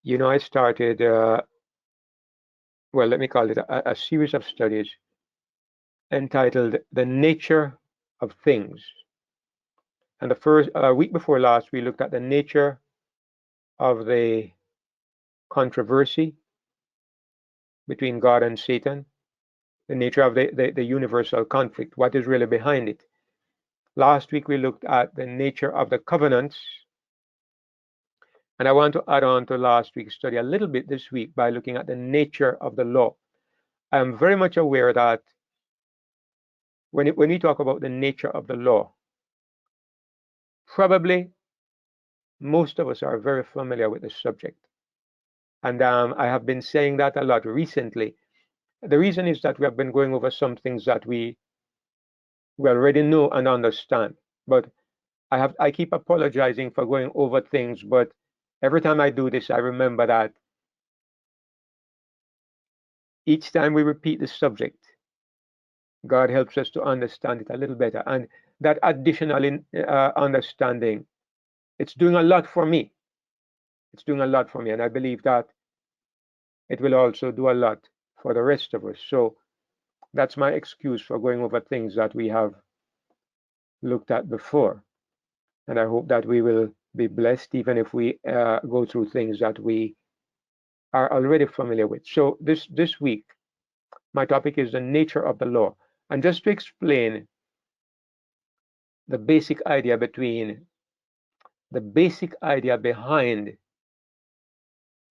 I started, well, let me call it a series of studies entitled The Nature of Things. And the first week before last, we looked at the nature of the controversy between God and Satan, the nature of the universal conflict, what is really behind it. Last week, we looked at the nature of the covenants. And I want to add on to last week's study a little bit this week by looking at the nature of the law. I am very much aware that when we talk about the nature of the law, probably most of us are very familiar with the subject. And I have been saying that a lot recently. The reason is that we have been going over some things that we already know and understand. But I keep apologizing for going over things, but every time I do this, I remember that each time we repeat the subject, God helps us to understand it a little better. And that additional understanding, it's doing a lot for me. It's doing a lot for me. And I believe that it will also do a lot for the rest of us. So that's my excuse for going over things that we have looked at before. And I hope that we will be blessed even if we go through things that we are already familiar with. So this week, my topic is the nature of the law. And just to explain the basic idea behind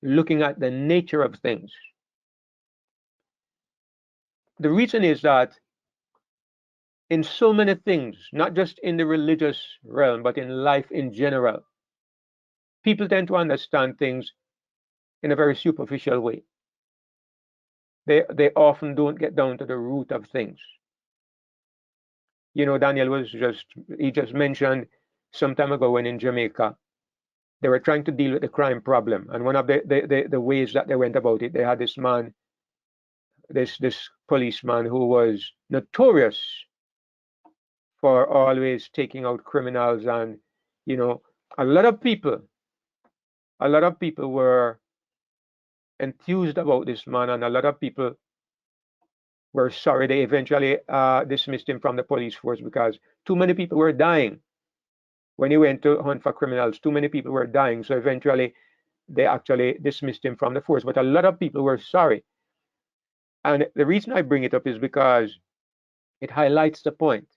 looking at the nature of things. The reason is that in so many things, not just in the religious realm, but in life in general, people tend to understand things in a very superficial way. They often don't get down to the root of things. Daniel he just mentioned some time ago when in Jamaica, they were trying to deal with the crime problem. And one of the ways that they went about it, they had this man, this policeman who was notorious for always taking out criminals. And, a lot of people were enthused about this man, and a lot of people were sorry. They eventually dismissed him from the police force because too many people were dying when he went to hunt for criminals. Too many people were dying, so eventually they actually dismissed him from the force. But a lot of people were sorry, and the reason I bring it up is because it highlights the point.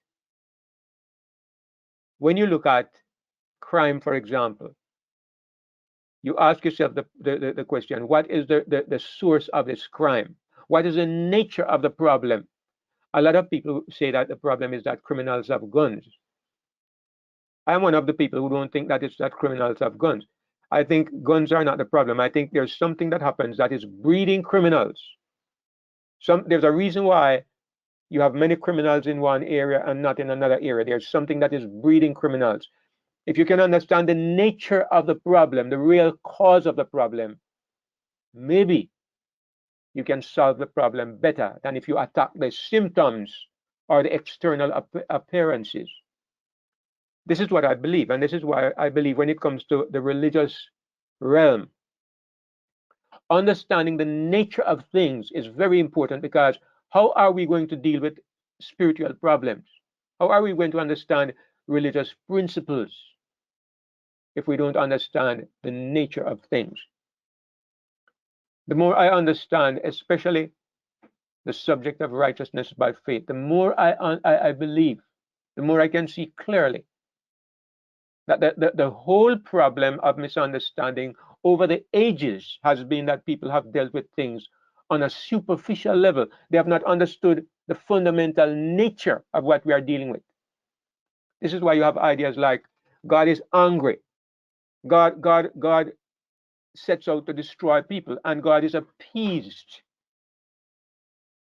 When you look at crime, for example, you ask yourself the question, what is the source of this crime? What is the nature of the problem? A lot of people say that the problem is that criminals have guns. I'm one of the people who don't think that it's that criminals have guns. I think guns are not the problem. I think there's something that happens that is breeding criminals. There's a reason why you have many criminals in one area and not in another area. There's something that is breeding criminals. If you can understand the nature of the problem, the real cause of the problem, maybe you can solve the problem better than if you attack the symptoms or the external appearances. This is what I believe, and this is why I believe when it comes to the religious realm, understanding the nature of things is very important, because how are we going to deal with spiritual problems? How are we going to understand religious principles if we don't understand the nature of things? The more I understand, especially the subject of righteousness by faith, the more I believe, the more I can see clearly that the whole problem of misunderstanding over the ages has been that people have dealt with things on a superficial level. They have not understood the fundamental nature of what we are dealing with. This is why you have ideas like God is angry. God sets out to destroy people, and God is appeased.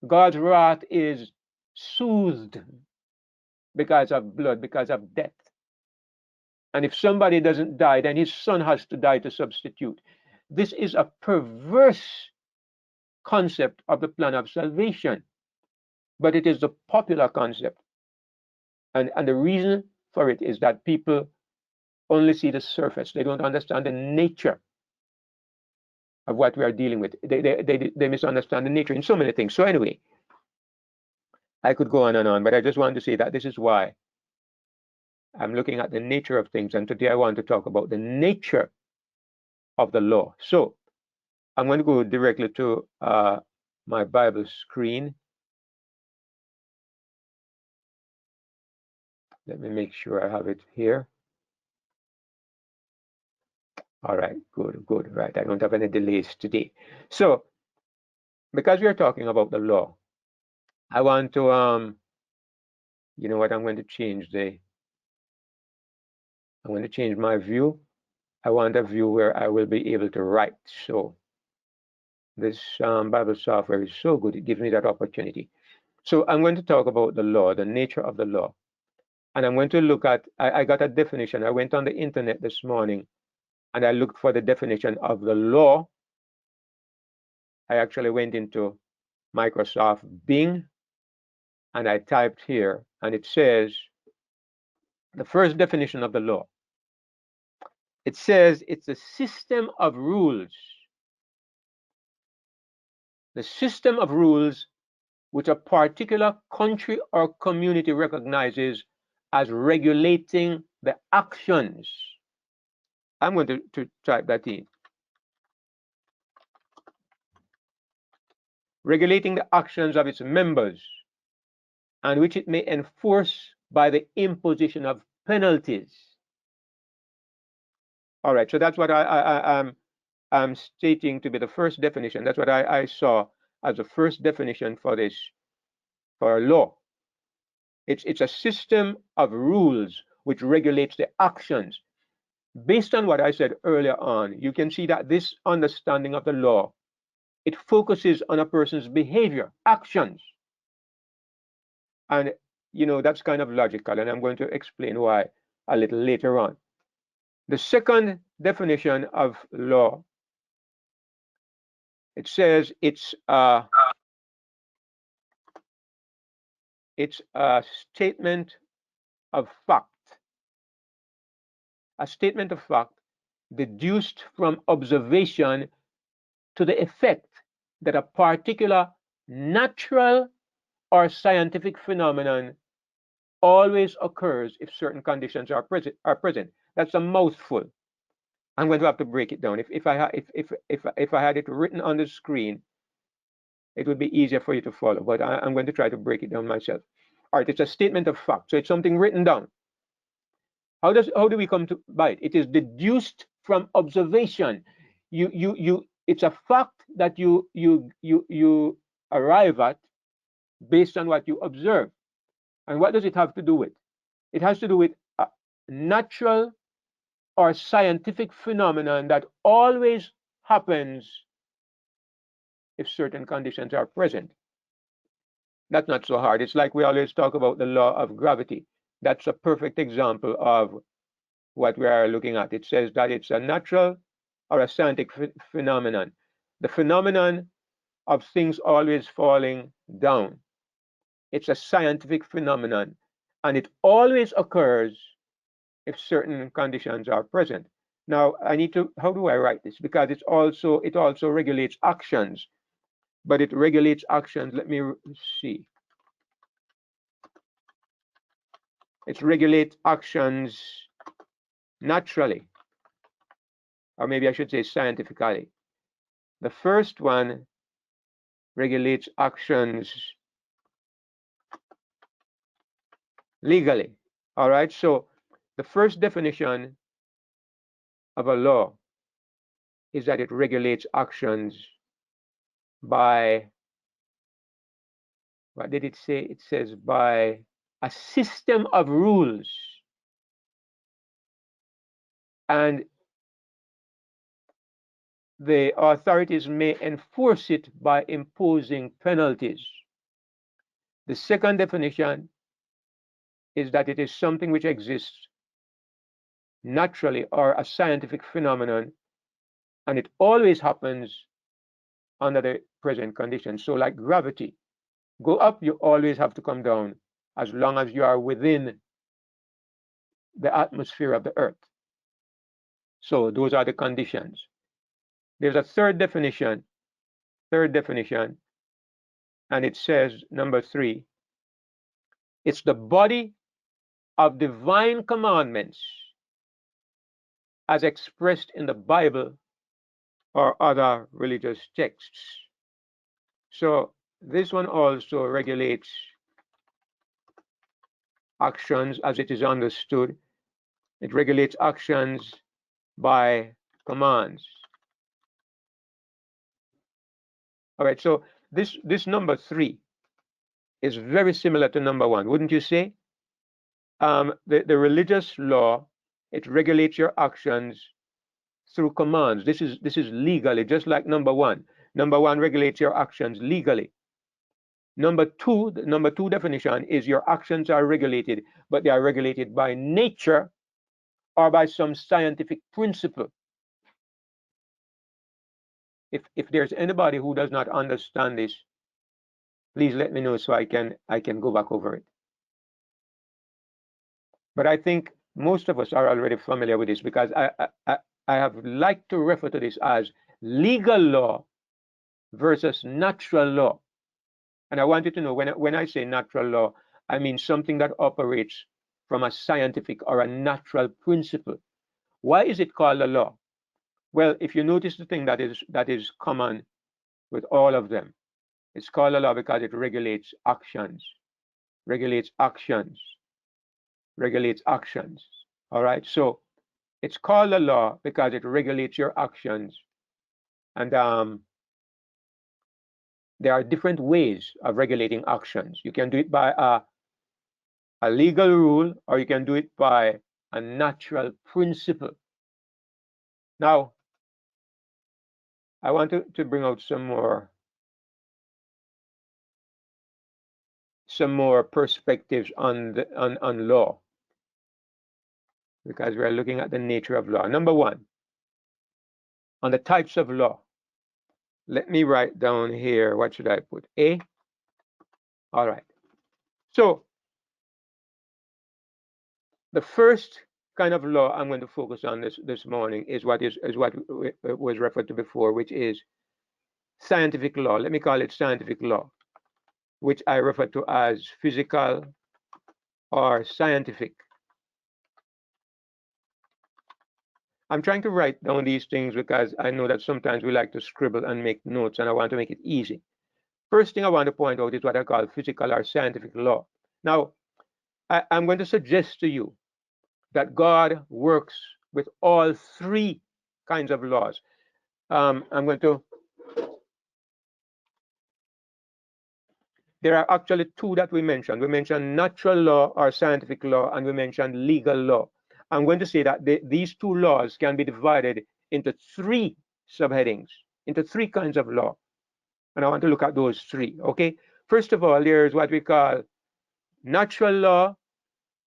God's wrath is soothed because of blood, because of death. And if somebody doesn't die, then his son has to die to substitute. This is a perverse concept of the plan of salvation, but it is the popular concept. And the reason for it is that people only see the surface. They don't understand the nature of what we are dealing with. They misunderstand the nature in so many things. So anyway, I could go on and on, but I just wanted to say that this is why I'm looking at the nature of things. And today I want to talk about the nature of the law. So I'm going to go directly to my Bible screen. Let me make sure I have it here. All right, good. Right, I don't have any delays today. So, because we are talking about the law, I want to, you know what, I'm going to change my view. I want a view where I will be able to write. So, this Bible software is so good, it gives me that opportunity. So, I'm going to talk about the law, the nature of the law. And I'm going to look at, I got a definition. I went on the internet this morning and I looked for the definition of the law. I actually went into Microsoft Bing and I typed here, and it says the first definition of the law. It says it's a system of rules. The system of rules which a particular country or community recognizes as regulating the actions. I'm going to type that in. Regulating the actions of its members, and which it may enforce by the imposition of penalties. All right, so that's what I'm stating to be the first definition. That's what I saw as the first definition for this, for a law. It's a system of rules which regulates the actions. Based on what I said earlier on, you can see that this understanding of the law, it focuses on a person's behavior, actions. And, you know, that's kind of logical, and I'm going to explain why a little later on. The second definition of law, it says it's a statement of fact. A statement of fact deduced from observation to the effect that a particular natural or scientific phenomenon always occurs if certain conditions are present. That's a mouthful. I'm going to have to break it down. If I had it written on the screen, it would be easier for you to follow, but I'm going to try to break it down myself. All right, it's a statement of fact, so it's something written down. How do we come to by it? It is deduced from observation. It's a fact that you arrive at based on what you observe. And what does it have to do with? It has to do with a natural or scientific phenomenon that always happens if certain conditions are present. That's not so hard. It's like we always talk about the law of gravity. That's a perfect example of what we are looking at. It says that it's a natural or a scientific phenomenon. The phenomenon of things always falling down. It's a scientific phenomenon, and it always occurs if certain conditions are present. Now, how do I write this? Because it also regulates actions, but it regulates actions. Let me see. It regulates actions naturally, or maybe I should say scientifically. The first one regulates actions legally. All right, so the first definition of a law is that it regulates actions by, what did it say? It says by a system of rules. And the authorities may enforce it by imposing penalties. The second definition is that it is something which exists naturally or a scientific phenomenon, and it always happens under the present conditions. So like gravity, go up, you always have to come down as long as you are within the atmosphere of the earth. So those are the conditions. There's a third definition, and it says, number 3, it's the body of divine commandments as expressed in the Bible or other religious texts. So this one also regulates actions as it is understood. It regulates actions by commands. All right, so this number 3 is very similar to number 1, wouldn't you say? The religious law, it regulates your actions through commands. This is legally, just like number 1. Number 1 regulates your actions legally. Number 2, the number 2 definition is your actions are regulated, but they are regulated by nature or by some scientific principle. If there's anybody who does not understand this, please let me know so I can go back over it. But I think most of us are already familiar with this, because I have liked to refer to this as legal law versus natural law. And I want you to know, when I say natural law, I mean something that operates from a scientific or a natural principle. Why is it called a law? Well, if you notice the thing that is common with all of them, it's called a law because it regulates actions. Regulates actions. Regulates actions. All right. So it's called a law because it regulates your actions. And there are different ways of regulating actions. You can do it by a legal rule, or you can do it by a natural principle. Now, I want to bring out some more perspectives on law, because we're looking at the nature of law. Number 1, on the types of law. Let me write down here, what should I put? A. All right. So the first kind of law I'm going to focus on this morning is what was referred to before, which is scientific law. Let me call it scientific law, which I refer to as physical or scientific. I'm trying to write down these things because I know that sometimes we like to scribble and make notes, and I want to make it easy. First thing I want to point out is what I call physical or scientific law. Now, I'm going to suggest to you that God works with all 3 kinds of laws. There are actually 2 that we mentioned. We mentioned natural law or scientific law, and we mentioned legal law. I'm going to say that these 2 laws can be divided into 3 subheadings, into 3 kinds of law. And I want to look at those 3, okay? First of all, there's what we call natural law,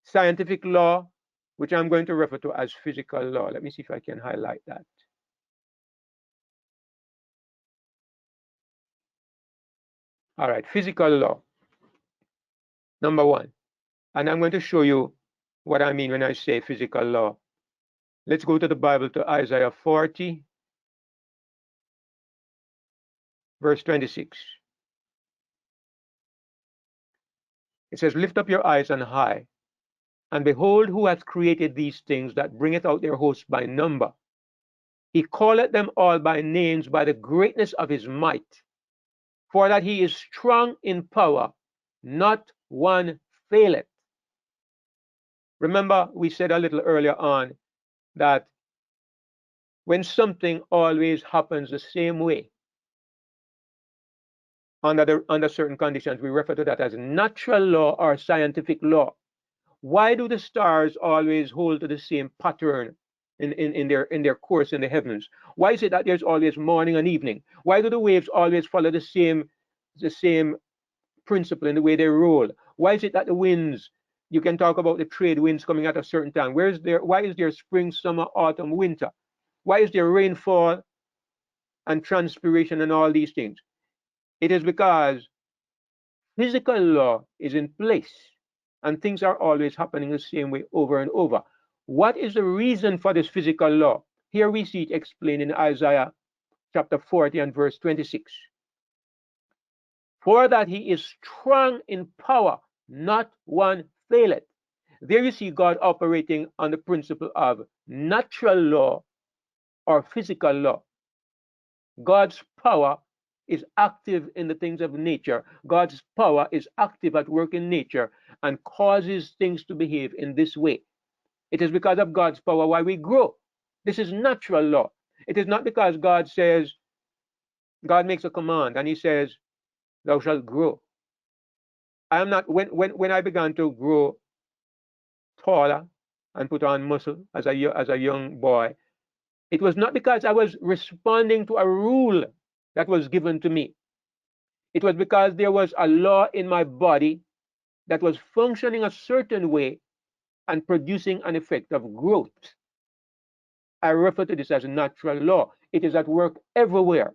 scientific law, which I'm going to refer to as physical law. Let me see if I can highlight that. All right, physical law, number 1. And I'm going to show you what I mean when I say physical law. Let's go to the Bible, to Isaiah 40, verse 26. It says, lift up your eyes on high, and behold who hath created these things, that bringeth out their hosts by number. He calleth them all by names, by the greatness of his might. For that he is strong in power, not one faileth. Remember, we said a little earlier on that when something always happens the same way, under certain conditions, we refer to that as natural law or scientific law. Why do the stars always hold to the same pattern in their course in the heavens? Why is it that there's always morning and evening? Why do the waves always follow the same principle in the way they roll? Why is it that the winds, you can talk about the trade winds coming at a certain time? Why is there spring, summer, autumn, winter? Why is there rainfall and transpiration and all these things? It is because physical law is in place and things are always happening the same way over and over. What is the reason for this physical law? Here we see it explained in Isaiah chapter 40 and verse 26. For that he is strong in power, not one faileth. There you see God operating on the principle of natural law or physical law. God's power is active in the things of nature. God's power is active at work in nature and causes things to behave in this way. It is because of God's power why we grow. This is natural law. It is not because God makes a command and he says, thou shalt grow. I am not, when I began to grow taller and put on muscle as a young boy, it was not because I was responding to a rule that was given to me. It was because there was a law in my body that was functioning a certain way and producing an effect of growth. I refer to this as natural law. It is at work everywhere.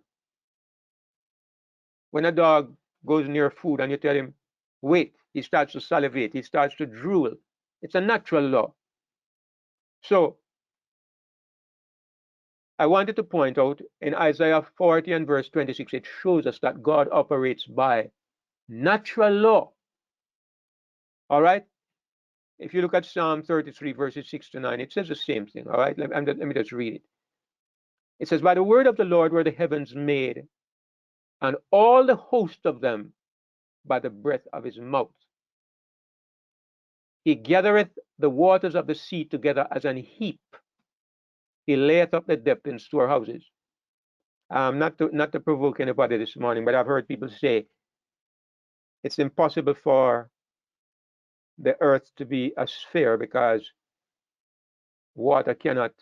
When a dog goes near food and you tell him, wait, he starts to salivate, he starts to drool. It's a natural law. So I wanted to point out in Isaiah 40 and verse 26, it shows us that God operates by natural law. All right? If you look at Psalm 33, verses 6 to 9, it says the same thing. All right? Let me just read it. It says, by the word of the Lord were the heavens made, and all the host of them by the breath of his mouth. He gathereth the waters of the sea together as an heap. He layeth up the depth in storehouses. Not to provoke anybody this morning, but I've heard people say it's impossible for the earth to be a sphere because water cannot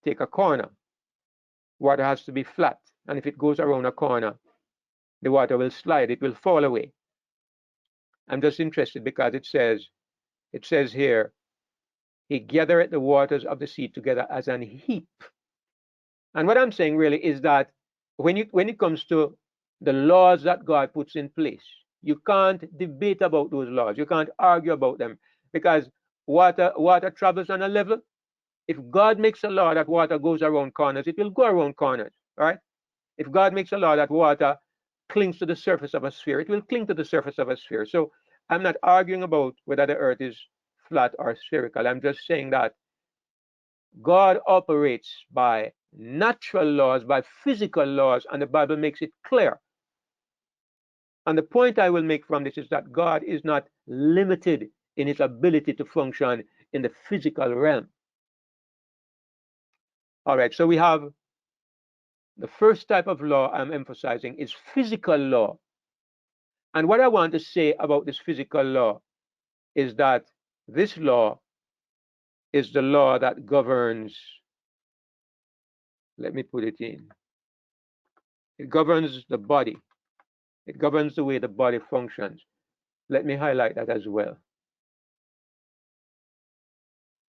take a corner. Water has to be flat, and if it goes around a corner, the water will slide, it will fall away. I'm just interested because it says here, he gathereth the waters of the sea together as an heap. And what I'm saying really is that when it comes to the laws that God puts in place, you can't debate about those laws. You can't argue about them because water travels on a level. If God makes a law that water goes around corners, it will go around corners, right? If God makes a law that water clings to the surface of a sphere, it will cling to the surface of a sphere. So I'm not arguing about whether the earth is flat or spherical. I'm just saying that God operates by natural laws, by physical laws, and the Bible makes it clear. And the point I will make from this is that God is not limited in his ability to function in the physical realm. All right, so we have the first type of law I'm emphasizing is physical law. And what I want to say about this physical law is that this law is the law that governs, let me put it in, it governs the body. It governs the way the body functions. Let me highlight that as well.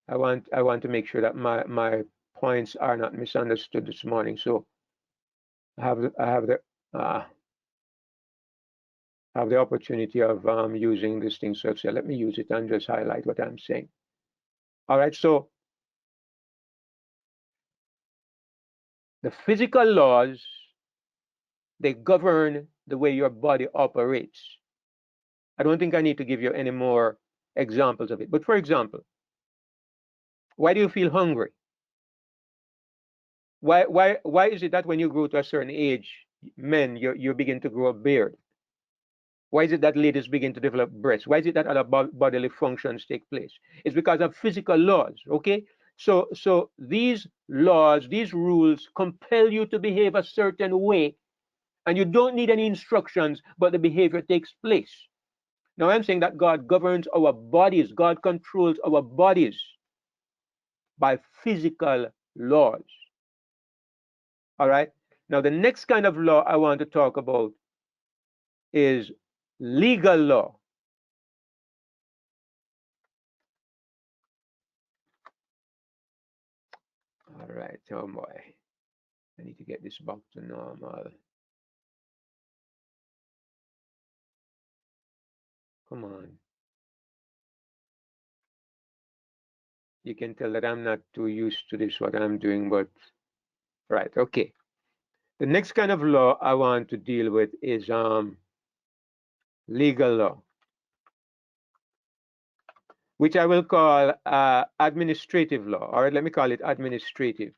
I want to make sure that my points are not misunderstood this morning. So I have the opportunity of using this thing. So let me use it and just highlight what I'm saying. All right. So the physical laws, they govern the way your body operates. I don't think I need to give you any more examples of it. But for example, why do you feel hungry? Why is it that when you grow to a certain age, men, you begin to grow a beard? Why is it that ladies begin to develop breasts? Why is it that other bodily functions take place? It's because of physical laws, okay? So these laws, these rules compel you to behave a certain way, and you don't need any instructions, but the behavior takes place. Now I'm saying that God governs our bodies, God controls our bodies by physical laws. All right? Now the next kind of law I want to talk about is legal law. All right, oh boy. I need to get this back to normal. Come on. You can tell that I'm not too used to this, what I'm doing, but Right, okay. The next kind of law I want to deal with is legal law, which I will call administrative law. All right, let me call it administrative.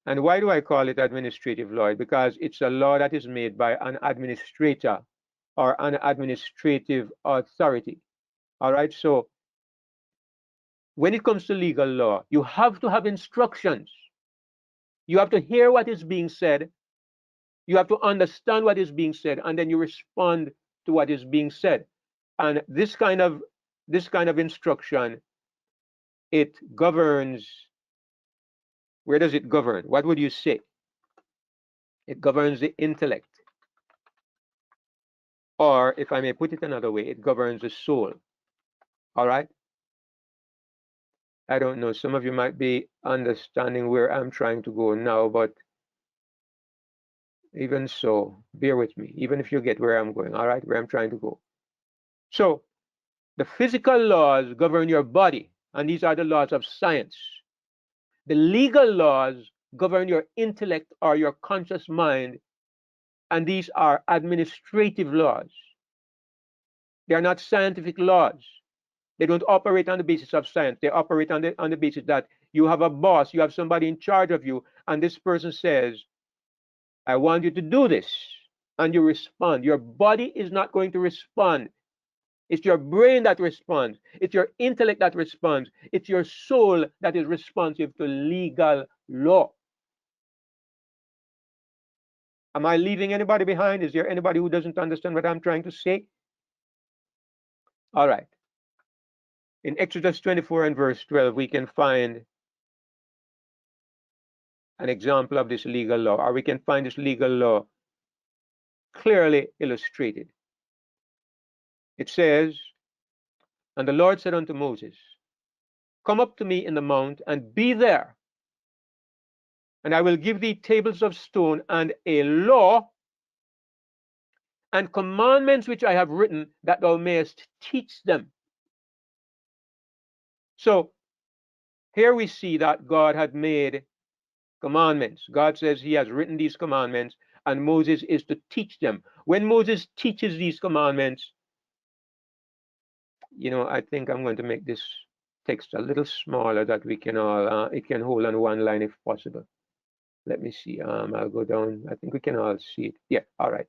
And why do I call it administrative law? Because it's a law that is made by an administrator or an administrative authority. All right, so when it comes to legal law, you have to have instructions. You have to hear what is being said. You have to understand what is being said, and then you respond to what is being said. And this kind of instruction, it governs. Where does it govern? What would you say? It governs the intellect. Or, if I may put it another way, it governs the soul. All right? I don't know. Some of you might be understanding where I'm trying to go now, but even so, bear with me, even if you get where I'm going, all right, where I'm trying to go. So, the physical laws govern your body, and these are the laws of science. The legal laws govern your intellect or your conscious mind, and these are administrative laws. They are not scientific laws. They don't operate on the basis of science. They operate on the basis that you have a boss, you have somebody in charge of you, and this person says, I want you to do this. And you respond. Your body is not going to respond. It's your brain that responds. It's your intellect that responds. It's your soul that is responsive to legal law. Am I leaving anybody behind? Is there anybody who doesn't understand what I'm trying to say? All right. In Exodus 24 and verse 12, we can find an example of this legal law, or we can find this legal law clearly illustrated. It says, and the Lord said unto Moses, come up to me in the mount and be there, and I will give thee tables of stone and a law and commandments which I have written, that thou mayest teach them. So here we see that God had made commandments. God says he has written these commandments, and Moses is to teach them. When Moses teaches these commandments, I think I'm going to make this text a little smaller that we can all, it can hold on one line if possible. Let me see. I'll go down. I think we can all see it. Yeah. All right.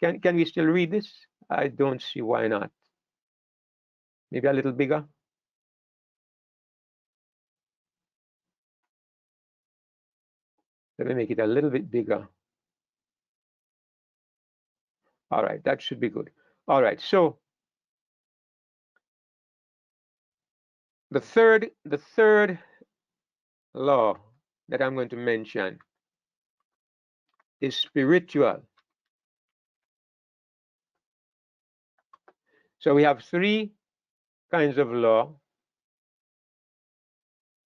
Can we still read this? I don't see why not. Maybe a little bigger. Let me make it a little bit bigger. All right, that should be good. All right, so the third law that I'm going to mention is spiritual. So we have three kinds of law.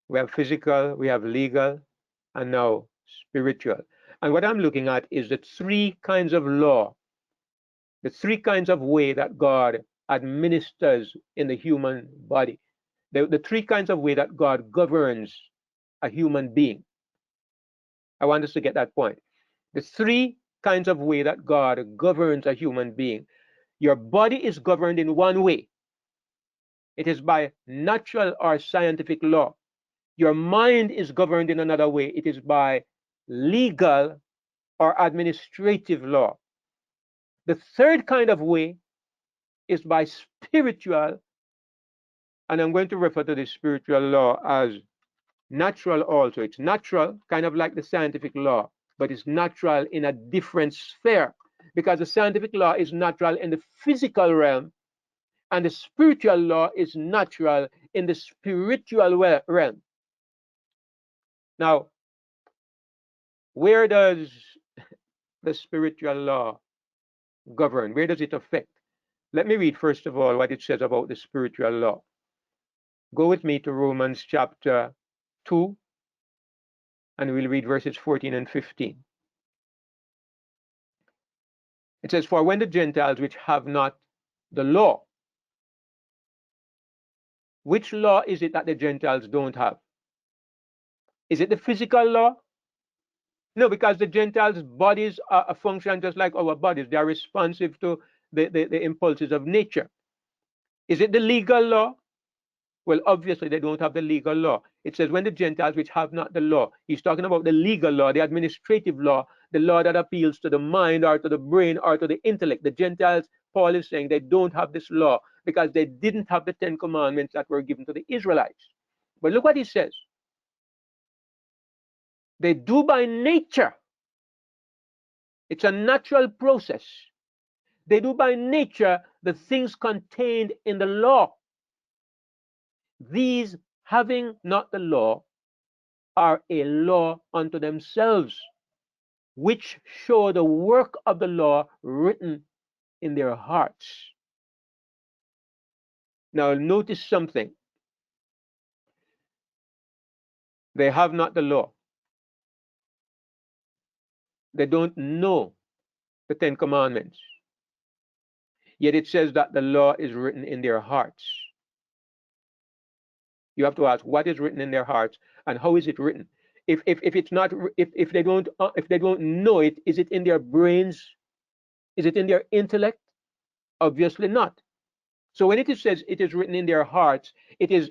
We have physical, we have legal, and now spiritual. And what I'm looking at is the three kinds of law, the three kinds of way that God administers in the human body, the three kinds of way that God governs a human being. I want us to get that point. The three kinds of way that God governs a human being. Your body is governed in one way. It is by natural or scientific law. Your mind is governed in another way. It is by legal or administrative law. The third kind of way is by spiritual, and I'm going to refer to the spiritual law as natural also. It's natural, kind of like the scientific law, but it's natural in a different sphere, because the scientific law is natural in the physical realm, and the spiritual law is natural in the spiritual realm. Now, where does the spiritual law govern? Where does it affect? Let me read first of all what it says about the spiritual law. Go with me to Romans chapter 2, and we'll read verses 14 and 15. It says, for when the Gentiles which have not the law, which law is it that the Gentiles don't have? Is it the physical law? No, because the Gentiles' bodies are a function just like our bodies. They are responsive to the impulses of nature. Is it the legal law? Well, obviously, they don't have the legal law. It says, when the Gentiles which have not the law, he's talking about the legal law, the administrative law, the law that appeals to the mind or to the brain or to the intellect. The Gentiles, Paul is saying, they don't have this law because they didn't have the 10 commandments that were given to the Israelites. But look what he says. They do by nature. It's a natural process. They do by nature the things contained in the law. These, having not the law, are a law unto themselves, which show the work of the law written in their hearts. Now, notice something. They have not the law. They don't know the 10 commandments. Yet it says that the law is written in their hearts. You have to ask, what is written in their hearts and how is it written? If it's not, if they don't know it, is it in their brains? Is it in their intellect? Obviously not. So when it says it is written in their hearts, it is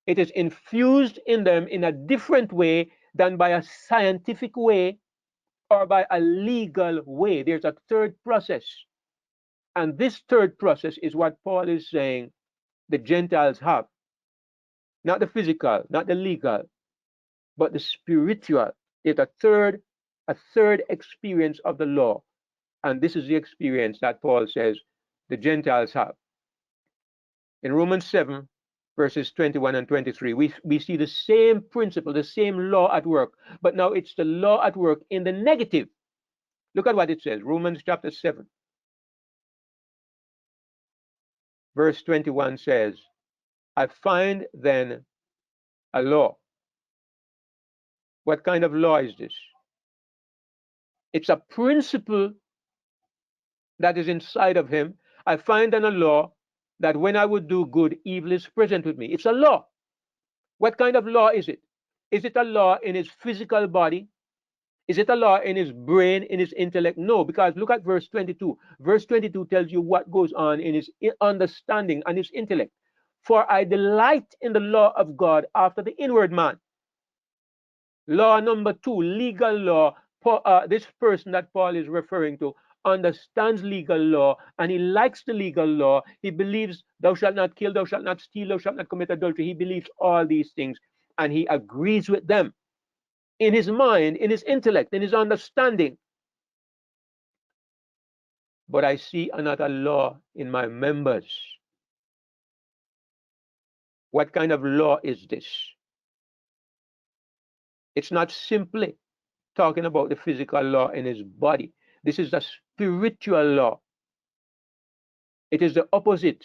infused in them in a different way than by a scientific way or by a legal way. There's a third process. And this third process is what Paul is saying the Gentiles have. Not the physical, not the legal, but the spiritual. It's a third experience of the law. And this is the experience that Paul says the Gentiles have. In Romans 7, verses 21 and 23, we see the same principle, the same law at work, but now it's the law at work in the negative. Look at what it says, Romans chapter 7, verse 21 says, I find then a law. What kind of law is this? It's a principle that is inside of him. I find then a law that when I would do good, evil is present with me. It's a law. What kind of law is it? Is it a law in his physical body? Is it a law in his brain, in his intellect? No, because look at verse 22. Verse 22 tells you what goes on in his understanding and his intellect. For I delight in the law of God after the inward man. Law number 2, legal law. This person that Paul is referring to understands legal law and he likes the legal law. He believes thou shalt not kill, thou shalt not steal, thou shalt not commit adultery. He believes all these things and he agrees with them in his mind, in his intellect, in his understanding. But I see another law in my members. What kind of law is this? It's not simply talking about the physical law in his body. This is the spiritual law. It is the opposite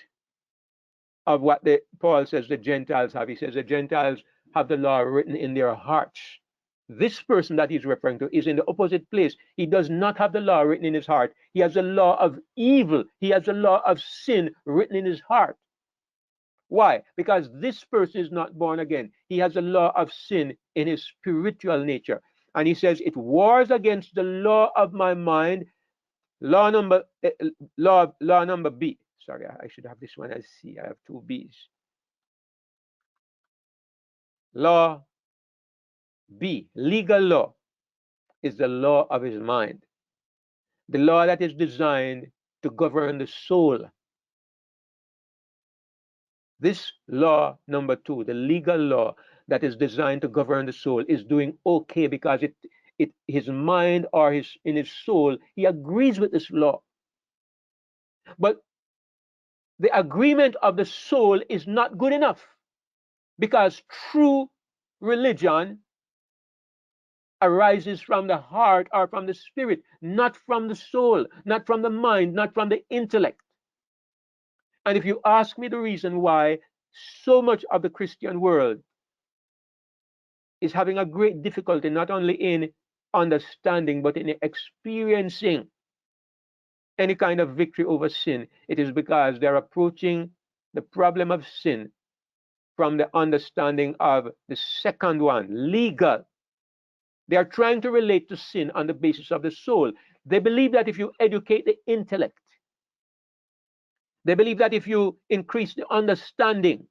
of what Paul says the Gentiles have. He says the Gentiles have the law written in their hearts. This person that he's referring to is in the opposite place. He does not have the law written in his heart. He has the law of evil. He has the law of sin written in his heart. Why? Because this person is not born again. He has the law of sin in his spiritual nature. And he says it wars against the law of my mind. Law number B. Sorry, I should have this one as C. I have two B's. Law B, legal law, is the law of his mind. The law that is designed to govern the soul. This law number 2, the legal law that is designed to govern the soul, is doing okay because his mind or in his soul, he agrees with this law. But the agreement of the soul is not good enough because true religion arises from the heart or from the spirit, not from the soul, not from the mind, not from the intellect. And if you ask me the reason why so much of the Christian world is having a great difficulty, not only in understanding, but in experiencing any kind of victory over sin, it is because they're approaching the problem of sin from the understanding of the second one, legal. They are trying to relate to sin on the basis of the soul. They believe that if you educate the intellect, they believe that if you increase the understanding,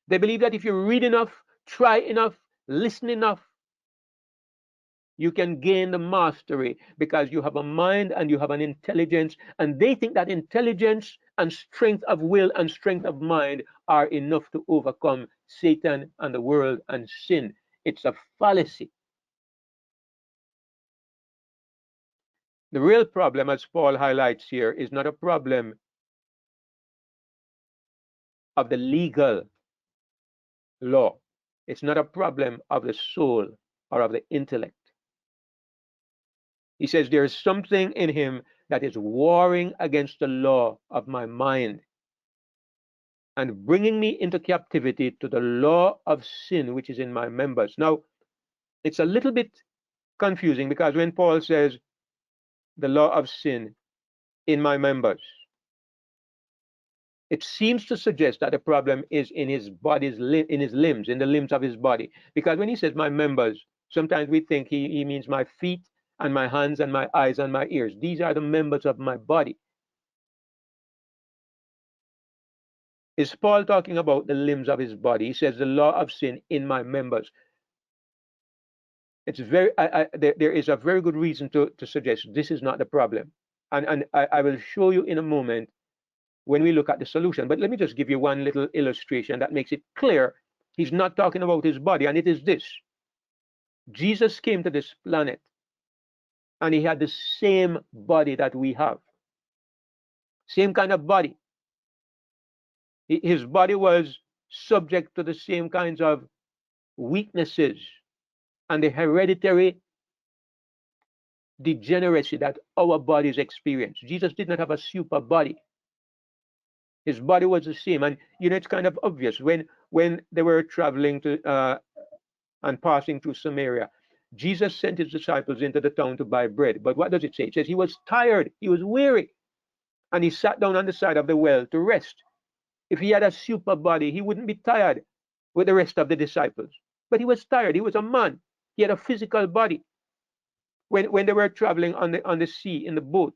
they believe that if you read enough, try enough, listen enough, you can gain the mastery because you have a mind and you have an intelligence. And they think that intelligence and strength of will and strength of mind are enough to overcome Satan and the world and sin. It's a fallacy. The real problem, as Paul highlights here, is not a problem of the legal law. It's not a problem of the soul or of the intellect. He says there is something in him that is warring against the law of my mind and bringing me into captivity to the law of sin which is in my members. Now, it's a little bit confusing because when Paul says the law of sin in my members, it seems to suggest that the problem is in his body's in his limbs, in the limbs of his body. Because when he says my members, sometimes we think he means my feet and my hands and my eyes and my ears. These are the members of my body. Is Paul talking about the limbs of his body? He says the law of sin in my members. It's very there is a very good reason to suggest this is not the problem. And I will show you in a moment when we look at the solution. But let me just give you one little illustration that makes it clear he's not talking about his body, and it is this. Jesus came to this planet and he had the same body that we have. Same kind of body. His body was subject to the same kinds of weaknesses and the hereditary degeneracy that our bodies experience. Jesus did not have a super body. His body was the same. And it's kind of obvious when they were traveling to and passing through Samaria, Jesus sent his disciples into the town to buy bread. But what does it say? It says he was tired, he was weary, and he sat down on the side of the well to rest. If he had a super body, he wouldn't be tired with the rest of the disciples. But he was tired. He was a man. He had a physical body. When they were traveling on the sea in the boat,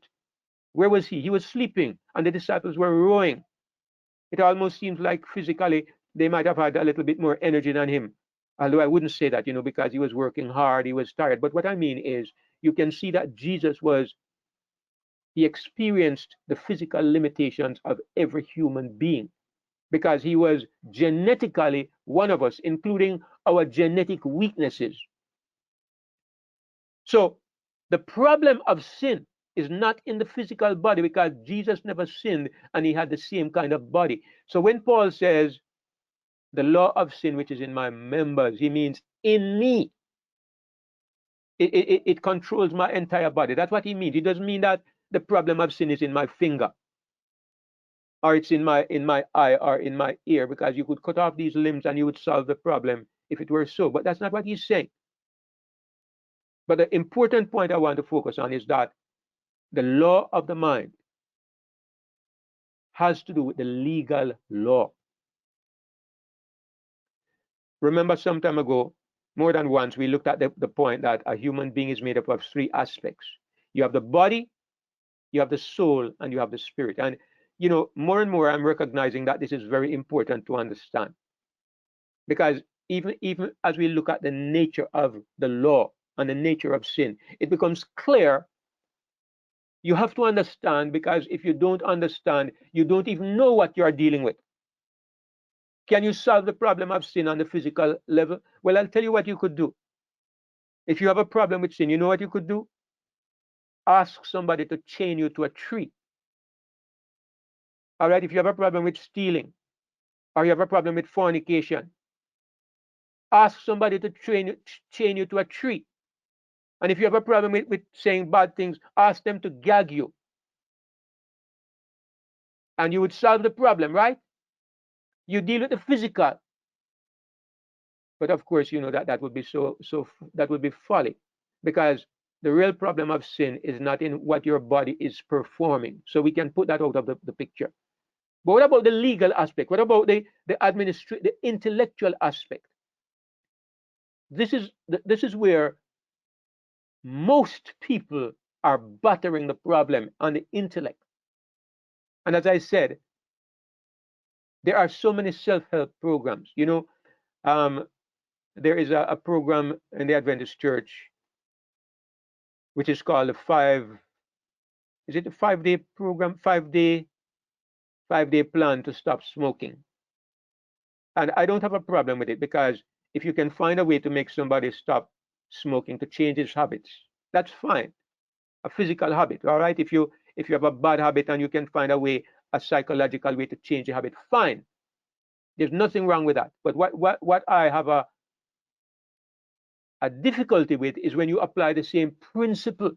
where was he? He was sleeping, and the disciples were rowing. It almost seems like physically they might have had a little bit more energy than him. Although I wouldn't say that, because he was working hard, he was tired. But what I mean is, you can see that Jesus he experienced the physical limitations of every human being because he was genetically one of us, including our genetic weaknesses. So the problem of sin is not in the physical body because Jesus never sinned and he had the same kind of body. So when Paul says the law of sin which is in my members, he means in me. It controls my entire body. That's what he means. He doesn't mean that the problem of sin is in my finger or it's in my eye or in my ear, because you could cut off these limbs and you would solve the problem if it were so. But that's not what he's saying. But the important point I want to focus on is that the law of the mind has to do with the legal law. Remember some time ago, more than once, we looked at the point that a human being is made up of three aspects. You have the body, you have the soul, and you have the spirit. And, more and more I'm recognizing that this is very important to understand. Because even as we look at the nature of the law and the nature of sin, it becomes clear. You have to understand, because if you don't understand, you don't even know what you are dealing with. Can you solve the problem of sin on the physical level? Well, I'll tell you what you could do. If you have a problem with sin, you know what you could do? Ask somebody to chain you to a tree. All right, if you have a problem with stealing, or you have a problem with fornication, ask somebody to chain you to a tree. And if you have a problem with saying bad things, ask them to gag you. And you would solve the problem, right? You deal with the physical. But of course, that would be that would be folly, because the real problem of sin is not in what your body is performing. So we can put that out of the picture. But what about the legal aspect? What about the the intellectual aspect? This is where most people are battering the problem on the intellect. And as I said, there are so many self-help programs. Um, there is a program in the Adventist Church which is called the is it a 5-day program, 5-day plan to stop smoking. And I don't have a problem with it, because if you can find a way to make somebody stop smoking, to change his habits, that's fine. A physical habit, all right? If you have a bad habit and you can find a psychological way to change the habit, fine. There's nothing wrong with that. But what I have a difficulty with is when you apply the same principle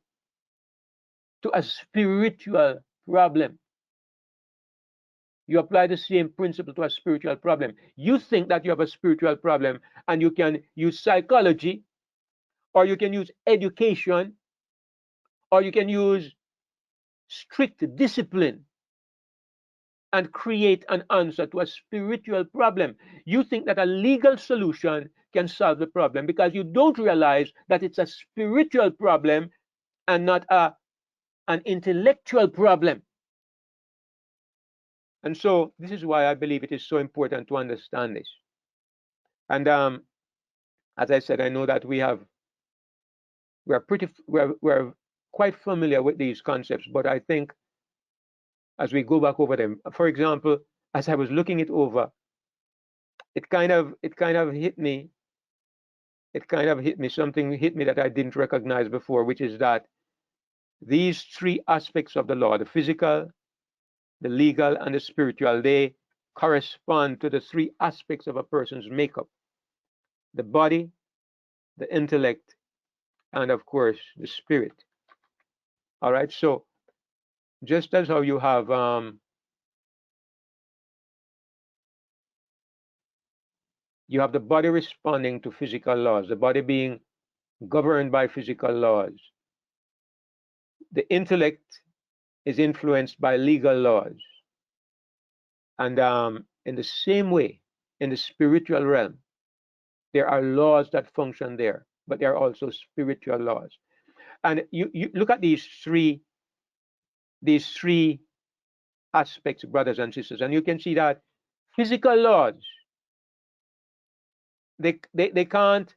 to a spiritual problem. You apply the same principle to a spiritual problem. You think that you have a spiritual problem and you can use psychology, or you can use education, or you can use strict discipline and create an answer to a spiritual problem. You think that a legal solution can solve the problem, because you don't realize that it's a spiritual problem and not an intellectual problem. And so this is why I believe it is so important to understand this. And as I said, I know that we're quite familiar with these concepts, but I think as we go back over them, for example, as I was looking it over, it kind of hit me. Something hit me that I didn't recognize before, which is that these three aspects of the law, the physical, the legal, and the spiritual, they correspond to the three aspects of a person's makeup: the body, the intellect, and of course, the spirit. All right. So just as how you have the body responding to physical laws, the body being governed by physical laws. The intellect is influenced by legal laws. And in the same way, in the spiritual realm, there are laws that function there, but there are also spiritual laws. And you look at these three aspects, brothers and sisters, and you can see that physical laws, they can't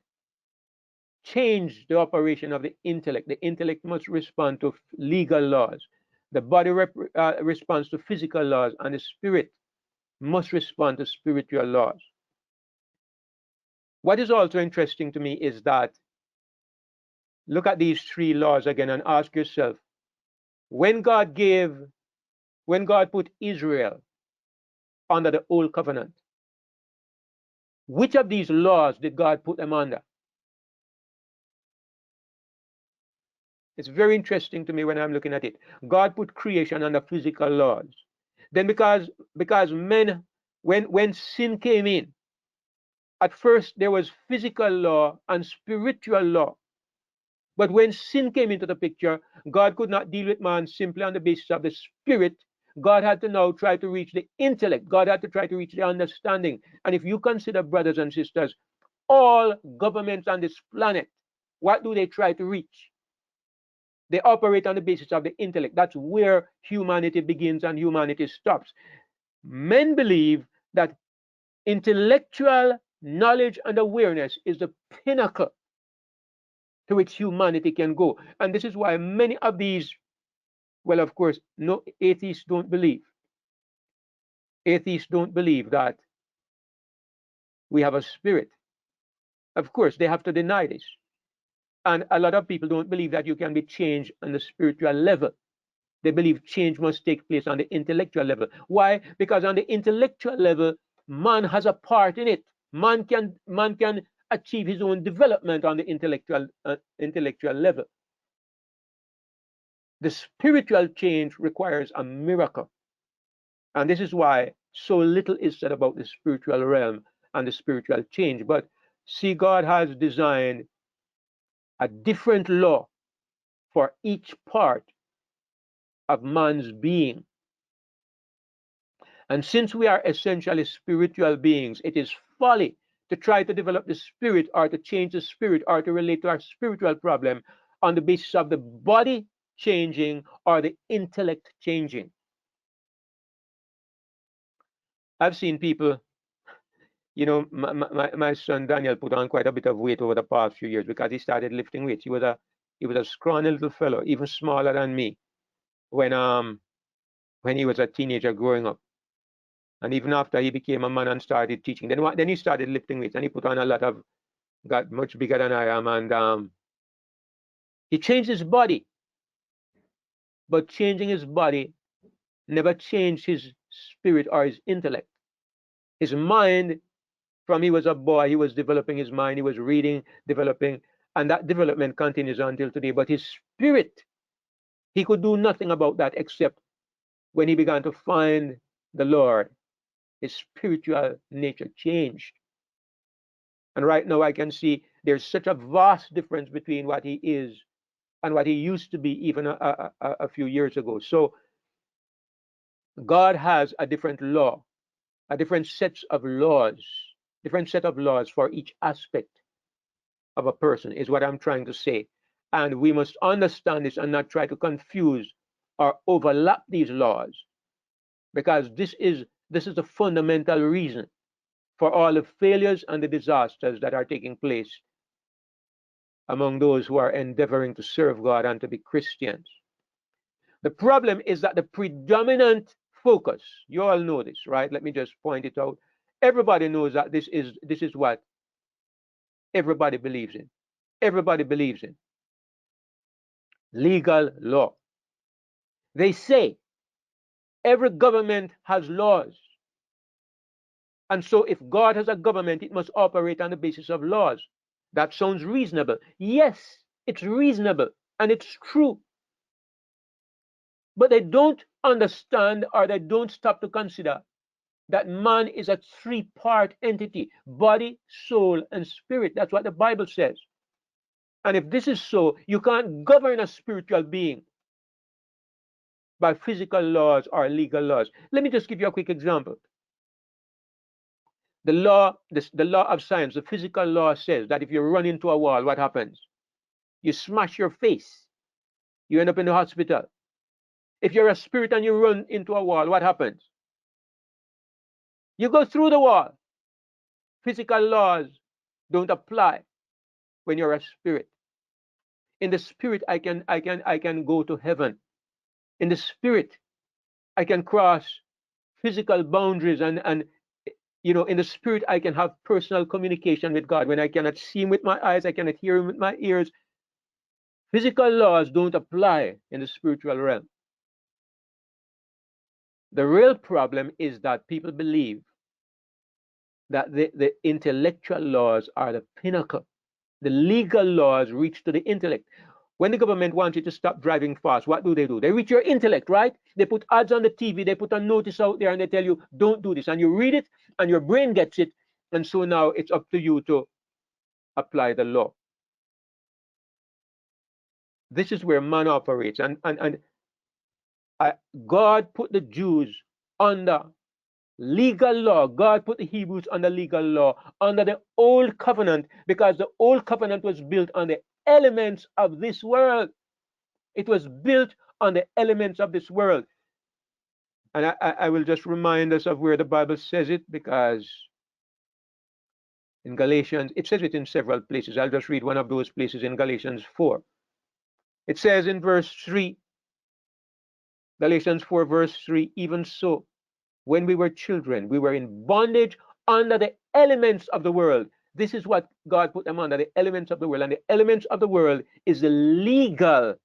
change the operation of the intellect. The intellect must respond to legal laws. The body responds to physical laws, and the spirit must respond to spiritual laws. What is also interesting to me is that look at these three laws again and ask yourself, when God put Israel under the old covenant, which of these laws did God put them under? It's very interesting to me when I'm looking at it. God put creation under physical laws. Then because men, when sin came in, at first there was physical law and spiritual law. But when sin came into the picture, God could not deal with man simply on the basis of the spirit. God had to now try to reach the intellect. God had to try to reach the understanding. And if you consider, brothers and sisters, all governments on this planet, what do they try to reach? They operate on the basis of the intellect. That's where humanity begins and humanity stops. Men believe that intellectual knowledge and awareness is the pinnacle to which humanity can go. And this is why many of these, well, of course, no, atheists don't believe. Atheists don't believe that we have a spirit. Of course, they have to deny this. And a lot of people don't believe that you can be changed on the spiritual level. They believe change must take place on the intellectual level. Why? Because on the intellectual level, man has a part in it. Man can achieve his own development on the intellectual level. The spiritual change requires a miracle. And this is why so little is said about the spiritual realm and the spiritual change. But see, God has designed a different law for each part of man's being. And since we are essentially spiritual beings, it is folly to try to develop the spirit or to change the spirit or to relate to our spiritual problem on the basis of the body changing or the intellect changing. I've seen people, my son Daniel put on quite a bit of weight over the past few years because he started lifting weights. He was a scrawny little fellow, even smaller than me when he was a teenager growing up. And even after he became a man and started teaching, then he started lifting weights and he put on got much bigger than I am, and he changed his body, but changing his body never changed his spirit or his intellect. His mind, from he was a boy, he was developing his mind, he was reading, developing, and that development continues until today. But his spirit, he could do nothing about that except when he began to find the Lord, his spiritual nature changed. And right now I can see there's such a vast difference between what he is and what he used to be even a few years ago. So God has a different law, a different set of laws for each aspect of a person, is what I'm trying to say. And we must understand this and not try to confuse or overlap these laws, because this is the fundamental reason for all the failures and the disasters that are taking place among those who are endeavoring to serve God and to be Christians. The problem is that the predominant focus, you all know this, right? Let me just point it out. Everybody knows that this is what everybody believes in. Everybody believes in legal law. They say every government has laws. And so if God has a government, it must operate on the basis of laws. That sounds reasonable. Yes, it's reasonable and it's true. But they don't understand, or they don't stop to consider, that man is a three-part entity: body, soul, and spirit. That's what the Bible says. And if this is so, you can't govern a spiritual being by physical laws or legal laws. Let me just give you a quick example. The law of science, the physical law, says that if you run into a wall, what happens? You smash your face. You end up in the hospital. If you're a spirit and you run into a wall, what happens? You go through the wall. Physical laws don't apply when you're a spirit. In the spirit, I can go to heaven. In the spirit, I can cross physical boundaries, and in the spirit I can have personal communication with God. When I cannot see him with my eyes, I cannot hear him with my ears. Physical laws don't apply in the spiritual realm. The real problem is that people believe that the intellectual laws are the pinnacle. The legal laws reach to the intellect. When the government wants you to stop driving fast, what do? They reach your intellect, right? They put ads on the TV, they put a notice out there, and they tell you, don't do this. And you read it, and your brain gets it. And so now it's up to you to apply the law. This is where man operates. And God put the Jews under legal law. God put the Hebrews under legal law, under the old covenant, because the old covenant was built on the elements of this world. It was built on the elements of this world. And I will just remind us of where the Bible says it, because in Galatians, it says it in several places. I'll just read one of those places in Galatians 4. It says in verse 3, Galatians 4, verse 3, even so, when we were children, we were in bondage under the elements of the world. This is what God put them under, the elements of the world. And the elements of the world is the legal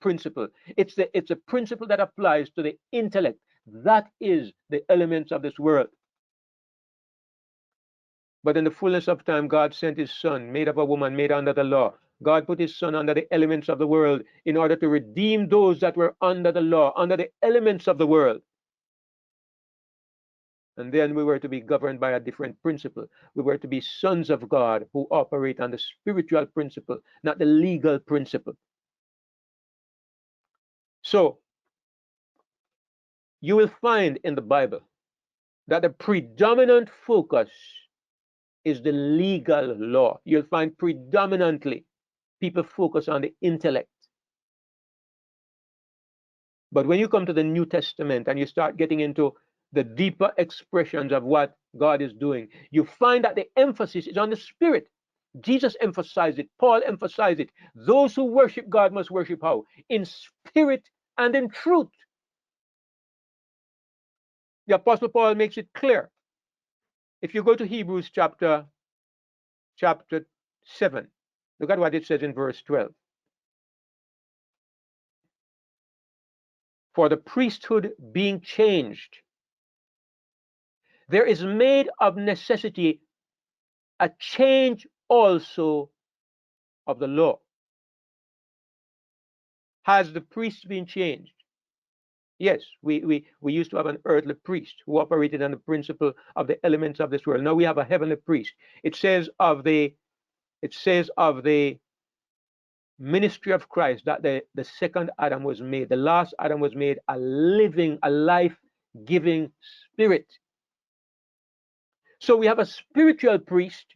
principle. It's a principle that applies to the intellect. That is the elements of this world. But in the fullness of time, God sent his son, made of a woman, made under the law. God put his son under the elements of the world in order to redeem those that were under the law, under the elements of the world. And then we were to be governed by a different principle. We were to be sons of God who operate on the spiritual principle, not the legal principle. So, you will find in the Bible that the predominant focus is the legal law. You'll find predominantly people focus on the intellect. But when you come to the New Testament and you start getting into the deeper expressions of what God is doing, you find that the emphasis is on the spirit. Jesus emphasized it, Paul emphasized it. Those who worship God must worship how? In spirit and in truth. The Apostle Paul makes it clear. If you go to Hebrews chapter 7, look at what it says in verse 12. For the priesthood being changed, there is made of necessity a change also of the law. Has the priest been changed? Yes, we used to have an earthly priest who operated on the principle of the elements of this world. Now we have a heavenly priest. It says of the ministry of Christ that the second Adam was made, the last Adam was made a living, a life-giving spirit. So we have a spiritual priest,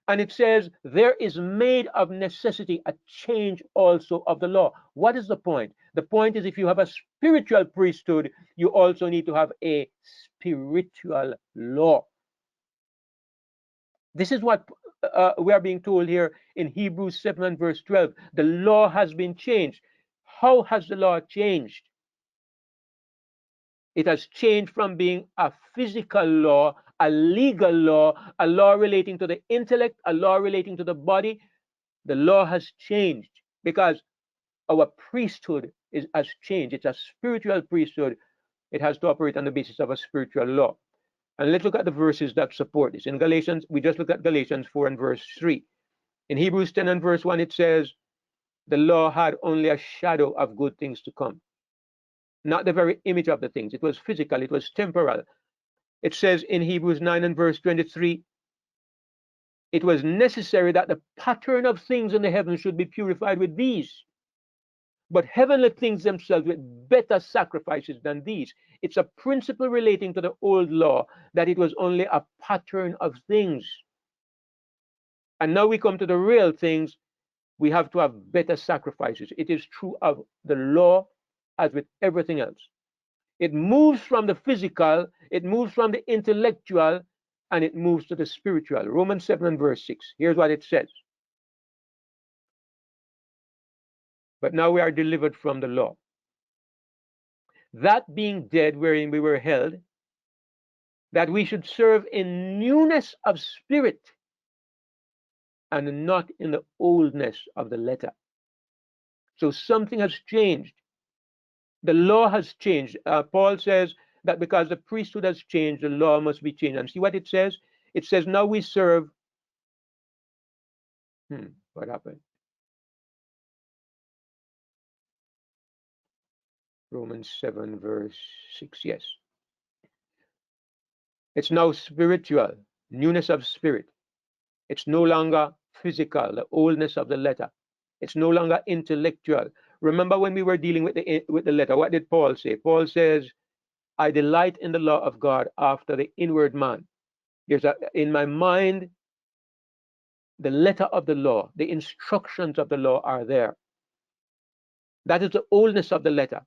and it says there is made of necessity a change also of the law. What is the point? The point is if you have a spiritual priesthood, you also need to have a spiritual law. This is what we are being told here in Hebrews 7 and verse 12. The law has been changed. How has the law changed? It has changed from being a physical law, a legal law, a law relating to the intellect, a law relating to the body. The law has changed because our priesthood has changed. It's a spiritual priesthood. It has to operate on the basis of a spiritual law. And let's look at the verses that support this. In Galatians, we just look at Galatians 4 and verse 3. In Hebrews 10 and verse 1, it says, the law had only a shadow of good things to come, not the very image of the things. It was physical, it was temporal. It says in Hebrews 9 and verse 23, it was necessary that the pattern of things in the heavens should be purified with these, but heavenly things themselves with better sacrifices than these. It's a principle relating to the old law that it was only a pattern of things. And now we come to the real things. We have to have better sacrifices. It is true of the law as with everything else. It moves from the physical, it moves from the intellectual, and it moves to the spiritual. Romans 7 and verse 6. Here's what it says. But now we are delivered from the law, that being dead wherein we were held, that we should serve in newness of spirit and not in the oldness of the letter. So something has changed. The law has changed. Paul says that because the priesthood has changed, the law must be changed. And see what it says? It says, now we serve. What happened? Romans 7 verse 6, yes. It's now spiritual, newness of spirit. It's no longer physical, the oldness of the letter. It's no longer intellectual. Remember when we were dealing with the letter, what did Paul say? Paul says, I delight in the law of God after the inward man. In my mind, the letter of the law, the instructions of the law are there. That is the oldness of the letter.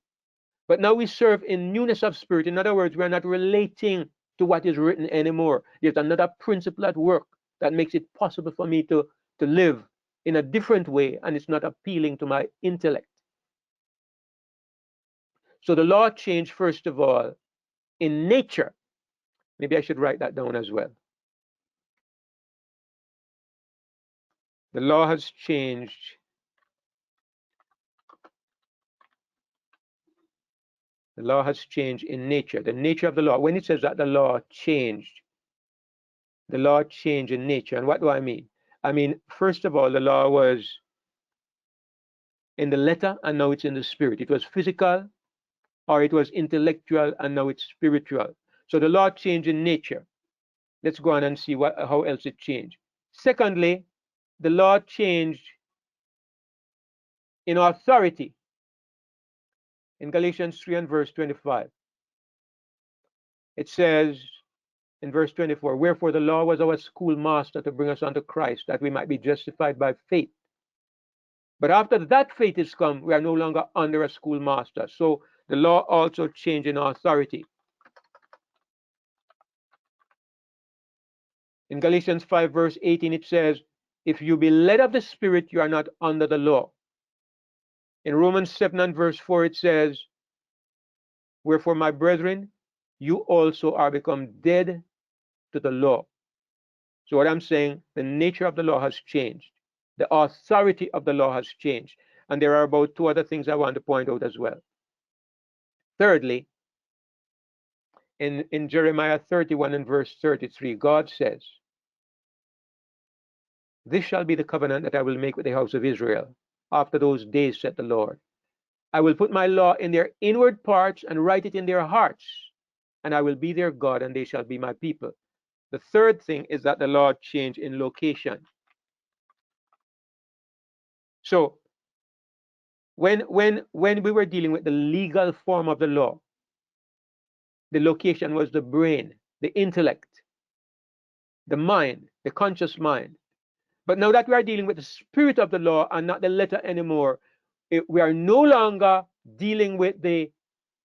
But now we serve in newness of spirit. In other words, we're not relating to what is written anymore. There's another principle at work that makes it possible for me to live in a different way, and it's not appealing to my intellect. So the law changed, first of all, in nature. Maybe I should write that down as well. The law has changed. The law has changed in nature. The nature of the law. When it says that the law changed in nature. And what do I mean? I mean, first of all, the law was in the letter, and now it's in the spirit. It was physical, or it was intellectual, and now it's spiritual. So the law changed in nature. Let's go on and see how else it changed. Secondly, the law changed in authority. In Galatians 3 and verse 25, it says, in verse 24, wherefore the law was our schoolmaster to bring us unto Christ, that we might be justified by faith. But after that faith is come, we are no longer under a schoolmaster. So the law also changed in authority. In Galatians 5, verse 18, it says, if you be led of the Spirit, you are not under the law. In Romans 7 and verse 4, it says, wherefore, my brethren, you also are become dead to the law. So what I'm saying, the nature of the law has changed. The authority of the law has changed. And there are about two other things I want to point out as well. Thirdly, in Jeremiah 31 and verse 33, God says, this shall be the covenant that I will make with the house of Israel after those days, said the Lord. I will put my law in their inward parts and write it in their hearts, and I will be their God, and they shall be my people. The third thing is that the law changed in location. So when we were dealing with the legal form of the law, the location was the brain, the intellect, the mind, the conscious mind. But now that we are dealing with the spirit of the law and not the letter anymore, we are no longer dealing with the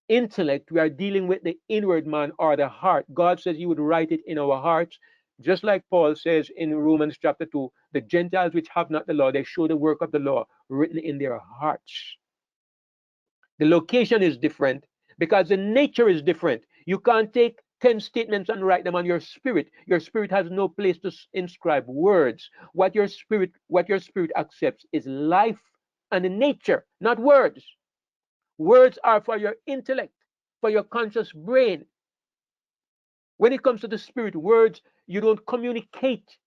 intellect, we are dealing with the inward man or the heart. God says he would write it in our hearts, just like Paul says in Romans chapter 2, the Gentiles which have not the law, they show the work of the law written in their hearts. The location is different because the nature is different. You can't take 10 statements and write them on your spirit. Your spirit has no place to inscribe words. What your spirit accepts is life and nature, not words. Words are for your intellect, for your conscious brain. When it comes to the spirit, words, you don't communicate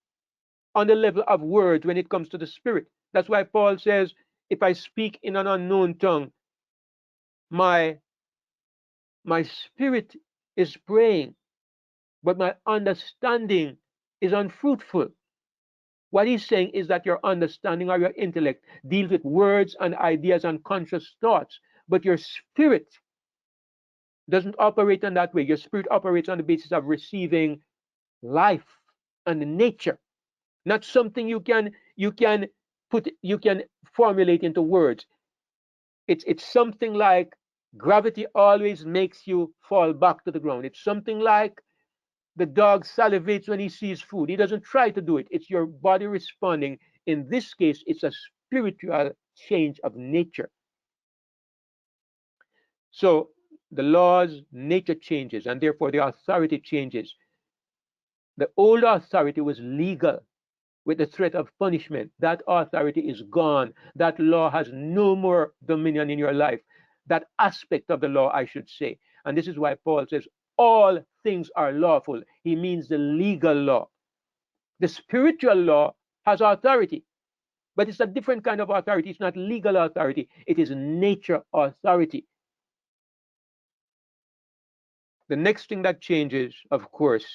on the level of words when it comes to the spirit. That's why Paul says, if I speak in an unknown tongue, my spirit is praying, but my understanding is unfruitful. What he's saying is that your understanding or your intellect deals with words and ideas and conscious thoughts, but your spirit doesn't operate on that way. Your spirit operates on the basis of receiving life and nature, not something you can formulate into words. It's something like gravity always makes you fall back to the ground. It's something like the dog salivates when he sees food. He doesn't try to do it. It's your body responding. In this case, it's a spiritual change of nature. So the law's nature changes, and therefore the authority changes. The old authority was legal with the threat of punishment. That authority is gone. That law has no more dominion in your life. That aspect of the law, I should say. And this is why Paul says, all things are lawful. He means the legal law. The spiritual law has authority, but it's a different kind of authority. It's not legal authority. It is nature authority. The next thing that changes, of course,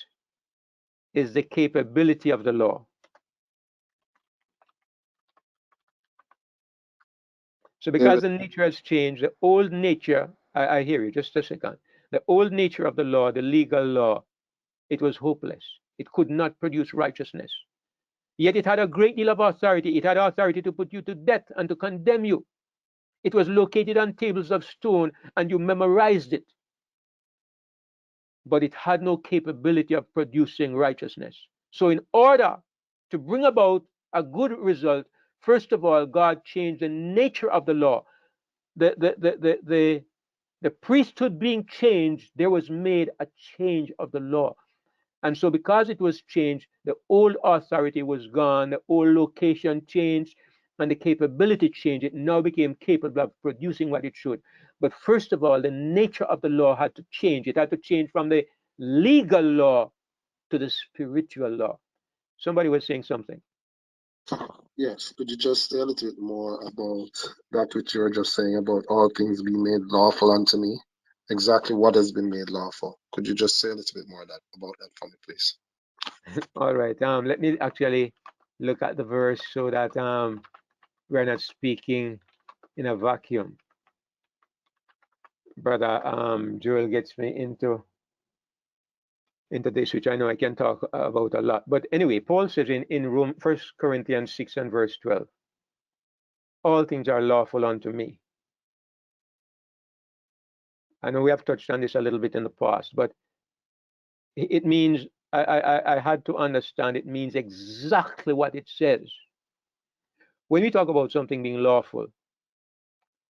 is the capability of the law. So because the nature has changed, the old nature, I hear you, just a second. The old nature of the law, the legal law, it was hopeless. It could not produce righteousness. Yet it had a great deal of authority. It had authority to put you to death and to condemn you. It was located on tables of stone and you memorized it. But it had no capability of producing righteousness. So in order to bring about a good result, first of all, God changed the nature of the law. The priesthood being changed, there was made a change of the law. And so because it was changed, the old authority was gone, the old location changed, and the capability changed. It now became capable of producing what it should. But first of all, the nature of the law had to change. It had to change from the legal law to the spiritual law. Somebody was saying something. Yes, could you just say a little bit more about that which you were just saying about all things being made lawful unto me? Exactly what has been made lawful? Could you just say a little bit more about that for me, please? All right. Let me actually look at the verse so that we're not speaking in a vacuum. Brother Joel gets me into into this, which I know I can talk about a lot. But anyway, Paul says in Rome, 1 Corinthians 6 and verse 12, all things are lawful unto me. I know we have touched on this a little bit in the past, but it means, I had to understand, it means exactly what it says. When we talk about something being lawful,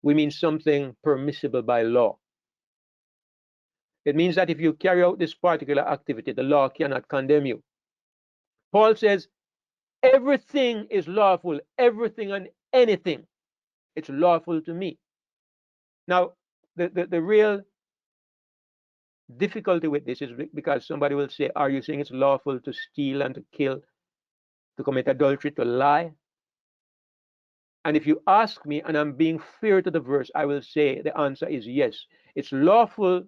we mean something permissible by law. It means that if you carry out this particular activity, the law cannot condemn you. Paul says, everything is lawful, everything and anything. It's lawful to me. Now, the real difficulty with this is because somebody will say, are you saying it's lawful to steal and to kill, to commit adultery, to lie? And if you ask me, and I'm being fair to the verse, I will say the answer is yes. It's lawful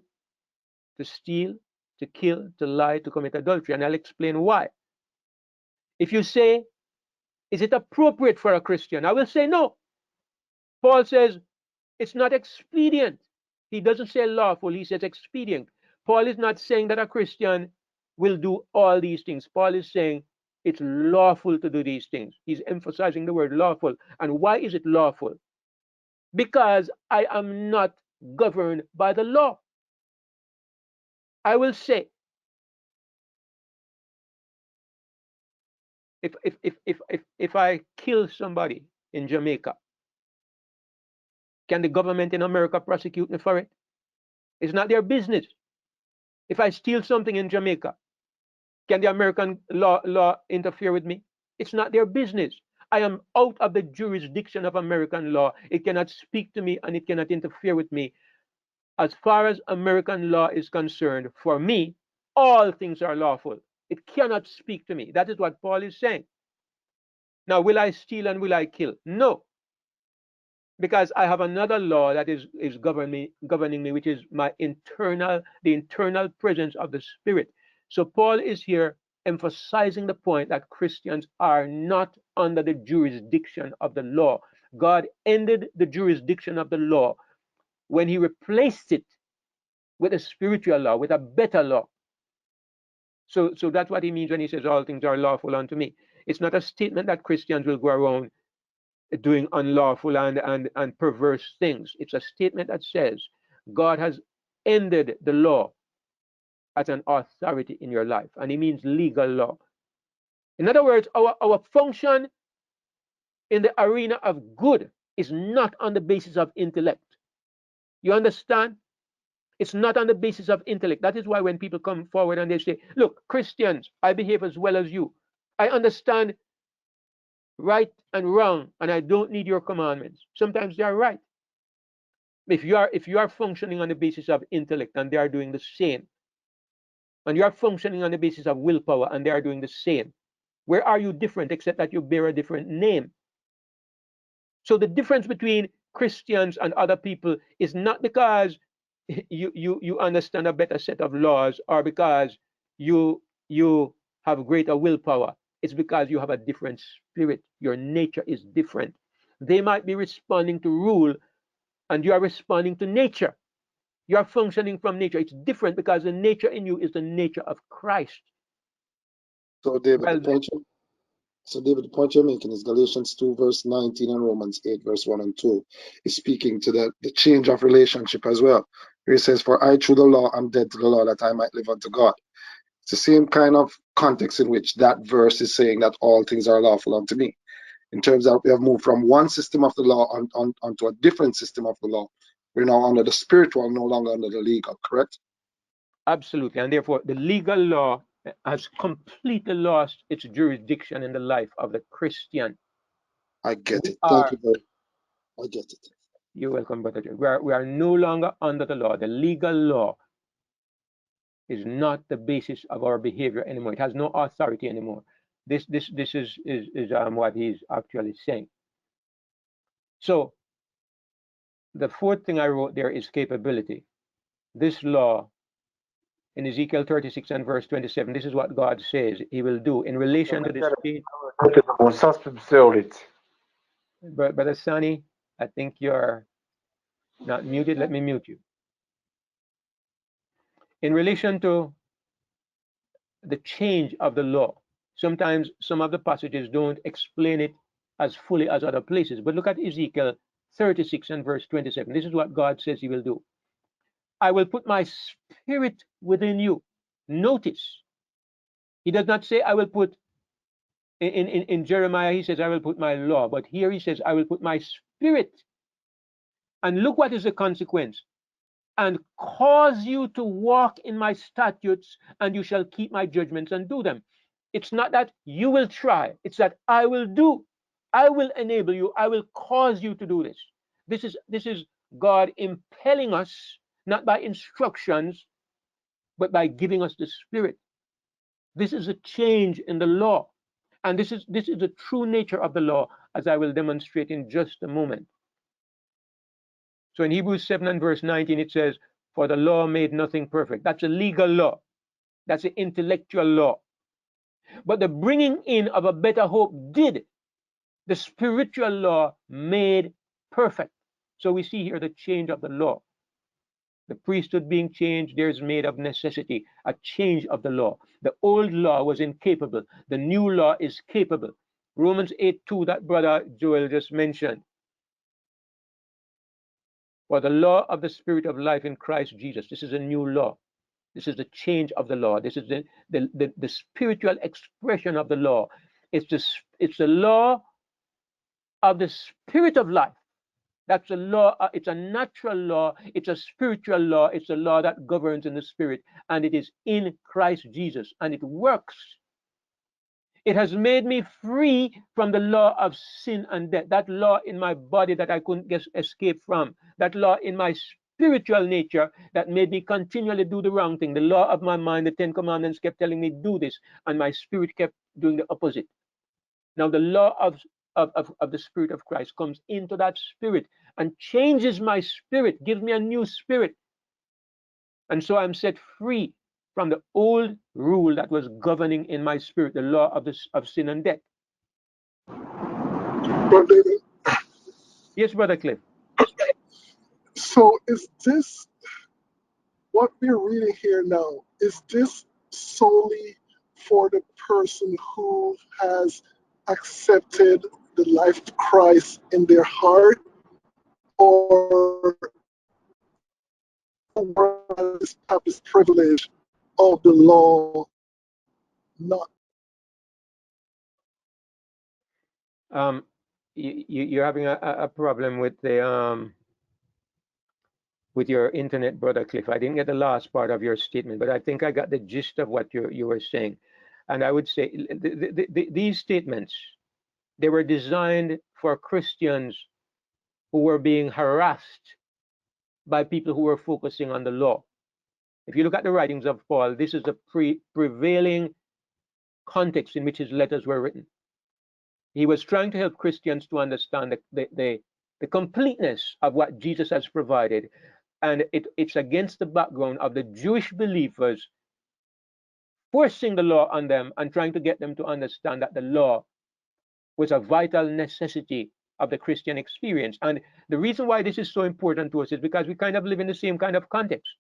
to steal, to kill, to lie, to commit adultery, and I'll explain why. If you say, is it appropriate for a Christian? I will say no. Paul says it's not expedient. He doesn't say lawful, he says expedient. Paul is not saying that a Christian will do all these things. Paul is saying it's lawful to do these things. He's emphasizing the word lawful. And why is it lawful? Because I am not governed by the law. I will say, if I kill somebody in Jamaica, can the government in America prosecute me for it? It's not their business. If I steal something in Jamaica, can the American law interfere with me? It's not their business. I am out of the jurisdiction of American law. It cannot speak to me and it cannot interfere with me. As far as American law is concerned, for me, all things are lawful. It cannot speak to me. That is what Paul is saying. Now, will I steal and will I kill? No. Because I have another law that is governing me, which is the internal presence of the Spirit. So Paul is here emphasizing the point that Christians are not under the jurisdiction of the law. God ended the jurisdiction of the law when he replaced it with a spiritual law, with a better law. So that's what he means when he says all things are lawful unto me. It's not a statement that Christians will go around doing unlawful and perverse things. It's a statement that says God has ended the law as an authority in your life, and it means legal law. In other words, our function in the arena of good is not on the basis of intellect. You understand? It's not on the basis of intellect. That is why when people come forward and they say, look, Christians, I behave as well as you. I understand right and wrong, and I don't need your commandments. Sometimes they are right. If you are functioning on the basis of intellect and they are doing the same, and you are functioning on the basis of willpower and they are doing the same, where are you different except that you bear a different name? So the difference between Christians and other people is not because you understand a better set of laws or because you have greater willpower. It's because you have a different spirit. Your nature is different. They might be responding to rule and you are responding to nature. You are functioning from nature. It's different because the nature in you is the nature of Christ. So David, Well, the point you're making is Galatians 2 verse 19 and Romans 8 verse 1 and 2 is speaking to the change of relationship as well. Where it says, for I through the law am dead to the law that I might live unto God. It's the same kind of context in which that verse is saying that all things are lawful unto me. In terms of we have moved from one system of the law onto a different system of the law. We're now under the spiritual, no longer under the legal, correct? absolutely. And therefore, the legal law has completely lost its jurisdiction in the life of the Christian. I get We it. Thank are, you very much. I get it. you're welcome, Brother Joe. We are no longer under the law. The legal law is not the basis of our behavior anymore. It has no authority anymore. This is what he's actually saying. So the fourth thing I wrote there is capability. This law in Ezekiel 36 and verse 27, this is what God says he will do in relation to this state. Brother Sonny, I think you're not muted. Let me mute you. In relation to the change of the law. Sometimes some of the passages don't explain it as fully as other places. But look at Ezekiel 36 and verse 27. This is what God says he will do. I will put my spirit within you. Notice, he does not say I will put, in Jeremiah, he says I will put my law. But here he says I will put my spirit. And look what is the consequence. And cause you to walk in my statutes, and you shall keep my judgments and do them. It's not that you will try, it's that I will do. I will enable you, I will cause you to do this. This is God impelling us, not by instructions, but by giving us the Spirit. This is a change in the law. And this is the true nature of the law, as I will demonstrate in just a moment. So in Hebrews 7 and verse 19, it says, for the law made nothing perfect. That's a legal law. That's an intellectual law. But the bringing in of a better hope did. The spiritual law made perfect. So we see here the change of the law. The priesthood being changed, there's made of necessity, a change of the law. The old law was incapable. The new law is capable. Romans 8:2, that brother Joel just mentioned. For the law of the Spirit of life in Christ Jesus. This is a new law. This is the change of the law. This is the spiritual expression of the law. It's the law of the Spirit of life. That's a law. It's a natural law. It's a spiritual law. It's a law that governs in the Spirit, and it is in Christ Jesus, and it works. It has made me free from the law of sin and death. That law in my body that I couldn't escape from. That law in my spiritual nature that made me continually do the wrong thing. The law of my mind, the 10 Commandments kept telling me do this, and my spirit kept doing the opposite. Now the law of the Spirit of Christ comes into that spirit and changes my spirit, gives me a new spirit. And so I'm set free from the old rule that was governing in my spirit, the law of sin and death. Brother David, Yes, Brother Cliff. so is this what we're reading here now? Is this solely for the person who has accepted the life of Christ in their heart, or have this privilege of the law not? You're having a problem with the with your internet, Brother Cliff. I didn't get the last part of your statement, but I think I got the gist of what you were saying. And I would say these statements, they were designed for Christians who were being harassed by people who were focusing on the law. If you look at the writings of Paul, this is the prevailing context in which his letters were written. He was trying to help Christians to understand the completeness of what Jesus has provided. And it's against the background of the Jewish believers forcing the law on them and trying to get them to understand that the law was a vital necessity of the Christian experience. And the reason why this is so important to us is because we kind of live in the same kind of context.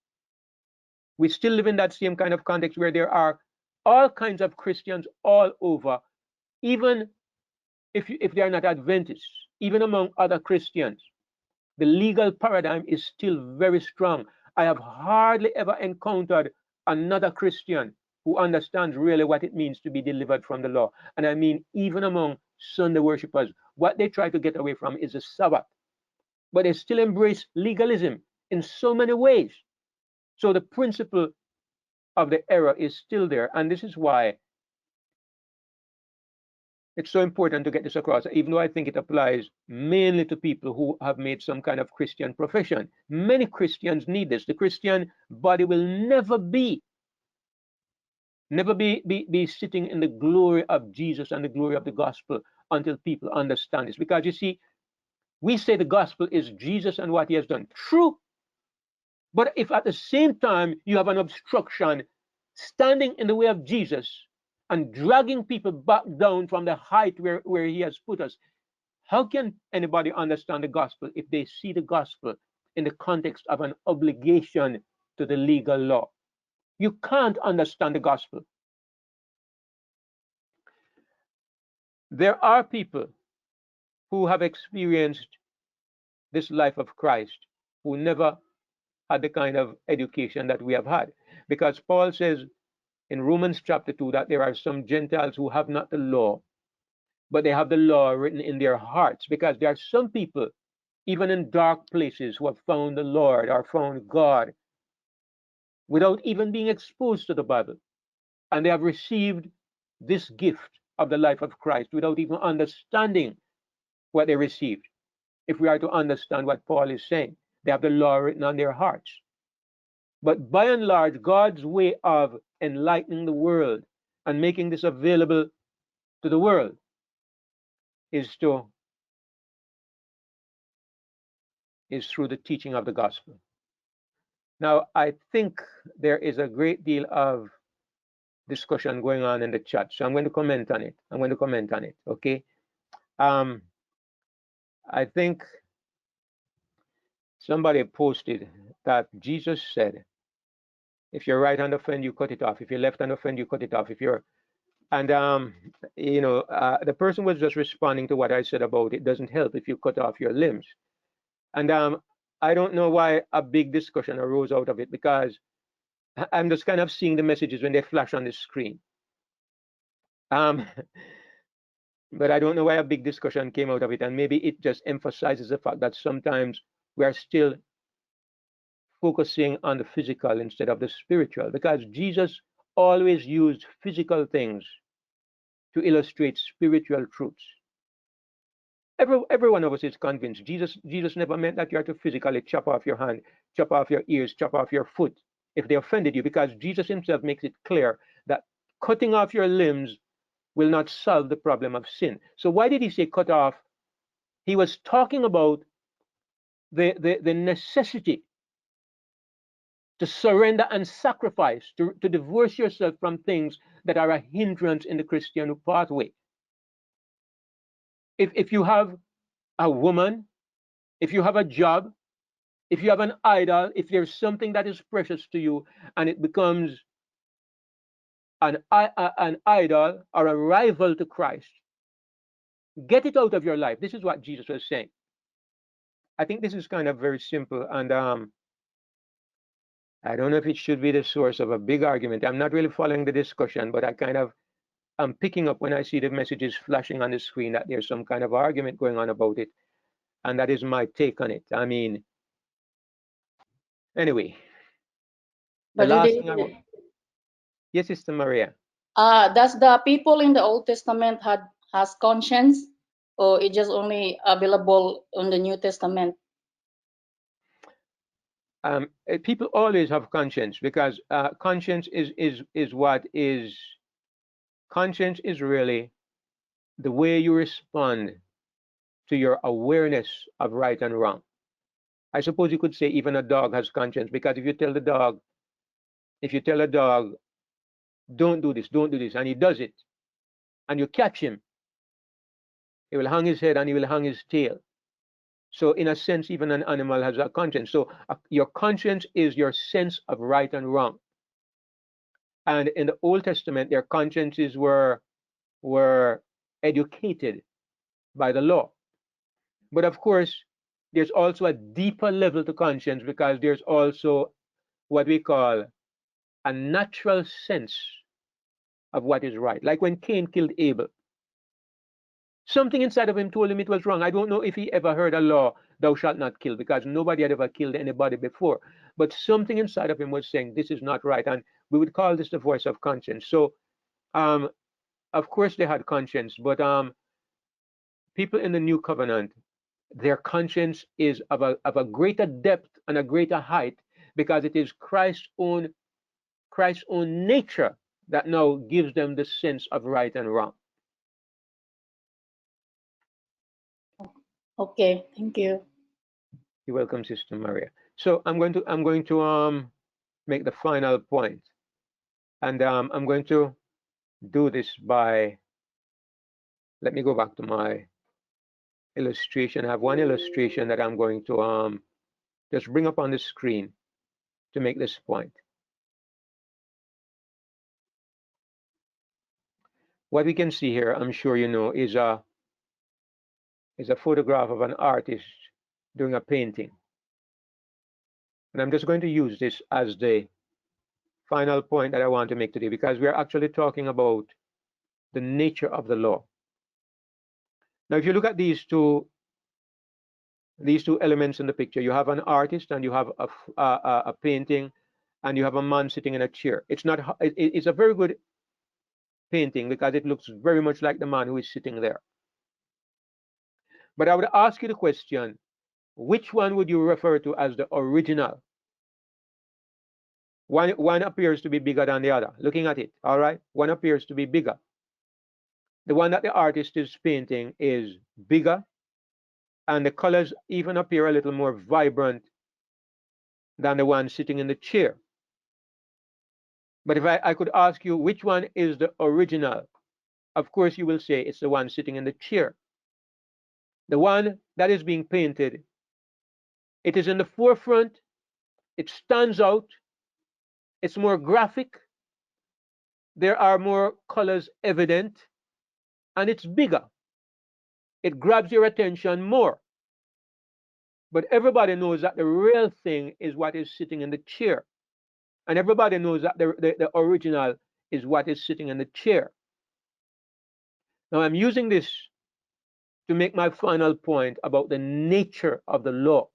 We still live in that same kind of context where there are all kinds of Christians all over, even if they are not Adventists, even among other Christians. The legal paradigm is still very strong. I have hardly ever encountered another Christian who understands really what it means to be delivered from the law. And I mean, even among Sunday worshippers, what they try to get away from is the Sabbath. But they still embrace legalism in so many ways. So the principle of the error is still there. And this is why it's so important to get this across, even though I think it applies mainly to people who have made some kind of Christian profession. Many Christians need this. The Christian body will never be sitting in the glory of Jesus and the glory of the gospel until people understand this. Because you see, we say the gospel is Jesus and what he has done. True. But if at the same time you have an obstruction standing in the way of Jesus and dragging people back down from the height where he has put us, how can anybody understand the gospel if they see the gospel in the context of an obligation to the legal law? You can't understand the gospel There are people who have experienced this life of Christ who never had the kind of education that we have had. Because Paul says in Romans chapter 2 that there are some Gentiles who have not the law, but they have the law written in their hearts. Because there are some people, even in dark places, who have found the Lord or found God without even being exposed to the Bible. And they have received this gift of the life of Christ without even understanding what they received. If we are to understand what Paul is saying, they have the law written on their hearts. But by and large, God's way of enlightening the world and making this available to the world is through the teaching of the gospel. Now, I think there is a great deal of discussion going on in the chat, so I'm going to comment on it. Okay. I think somebody posted that Jesus said, if your right hand offend you, cut it off. If your left hand offend you, cut it off. If you're and the person was just responding to what I said about it doesn't help if you cut off your limbs. And I don't know why a big discussion arose out of it, because I'm just kind of seeing the messages when they flash on the screen. But I don't know why a big discussion came out of it, and maybe it just emphasizes the fact that sometimes we are still focusing on the physical instead of the spiritual, because Jesus always used physical things to illustrate spiritual truths. Every one of us is convinced Jesus never meant that you are to physically chop off your hand, chop off your ears, chop off your foot if they offended you, because Jesus himself makes it clear that cutting off your limbs will not solve the problem of sin. So why did he say cut off? He was talking about the necessity to surrender and sacrifice, to divorce yourself from things that are a hindrance in the Christian pathway. If you have a woman, if you have a job, if you have an idol, if there's something that is precious to you and it becomes an idol or a rival to Christ, get it out of your life. This is what Jesus was saying. I think this is kind of very simple, and I don't know if it should be the source of a big argument. I'm not really following the discussion, but I'm picking up when I see the messages flashing on the screen that there's some kind of argument going on about it, and that is my take on it. I mean, anyway, the Brother last thing I David, want. Yes, Sister Maria. does the people in the Old Testament has conscience, or it just only available on the New Testament? People always have conscience, because conscience conscience is really the way you respond to your awareness of right and wrong. I suppose you could say even a dog has conscience, because if you tell a dog, don't do this, and he does it, and you catch him, he will hang his head and he will hang his tail. So in a sense, even an animal has a conscience. So your conscience is your sense of right and wrong. And in the Old Testament, their consciences were educated by the law. But of course, there's also a deeper level to conscience, because there's also what we call a natural sense of what is right. Like when Cain killed Abel, something inside of him told him it was wrong. I don't know if he ever heard a law, thou shalt not kill, because nobody had ever killed anybody before. But something inside of him was saying, this is not right. And we would call this the voice of conscience. So, of course, they had conscience, but people in the new covenant, their conscience is of a greater depth and a greater height, because it is Christ's own nature that now gives them the sense of right and wrong. Okay, thank you. You're welcome, Sister Maria. So I'm going to make the final point, and I'm going to do this by, let me go back to my illustration. I have one illustration that I'm going to just bring up on the screen to make this point. What we can see here, I'm sure you know, is a photograph of an artist doing a painting. And I'm just going to use this as the final point that I want to make today, because we are actually talking about the nature of the law. Now, if you look at these two elements in the picture, you have an artist and you have a painting, and you have a man sitting in a chair. It's a very good painting because it looks very much like the man who is sitting there. But I would ask you the question, which one would you refer to as the original? One appears to be bigger than the other. Looking at it, all right? One appears to be bigger. The one that the artist is painting is bigger, and the colors even appear a little more vibrant than the one sitting in the chair. But if I could ask you which one is the original, of course you will say it's the one sitting in the chair. The one that is being painted, it is in the forefront, it stands out, it's more graphic, there are more colors evident, and it's bigger. It grabs your attention more. But everybody knows that the real thing is what is sitting in the chair. And everybody knows that the original is what is sitting in the chair. Now, I'm using this to make my final point about the nature of the law.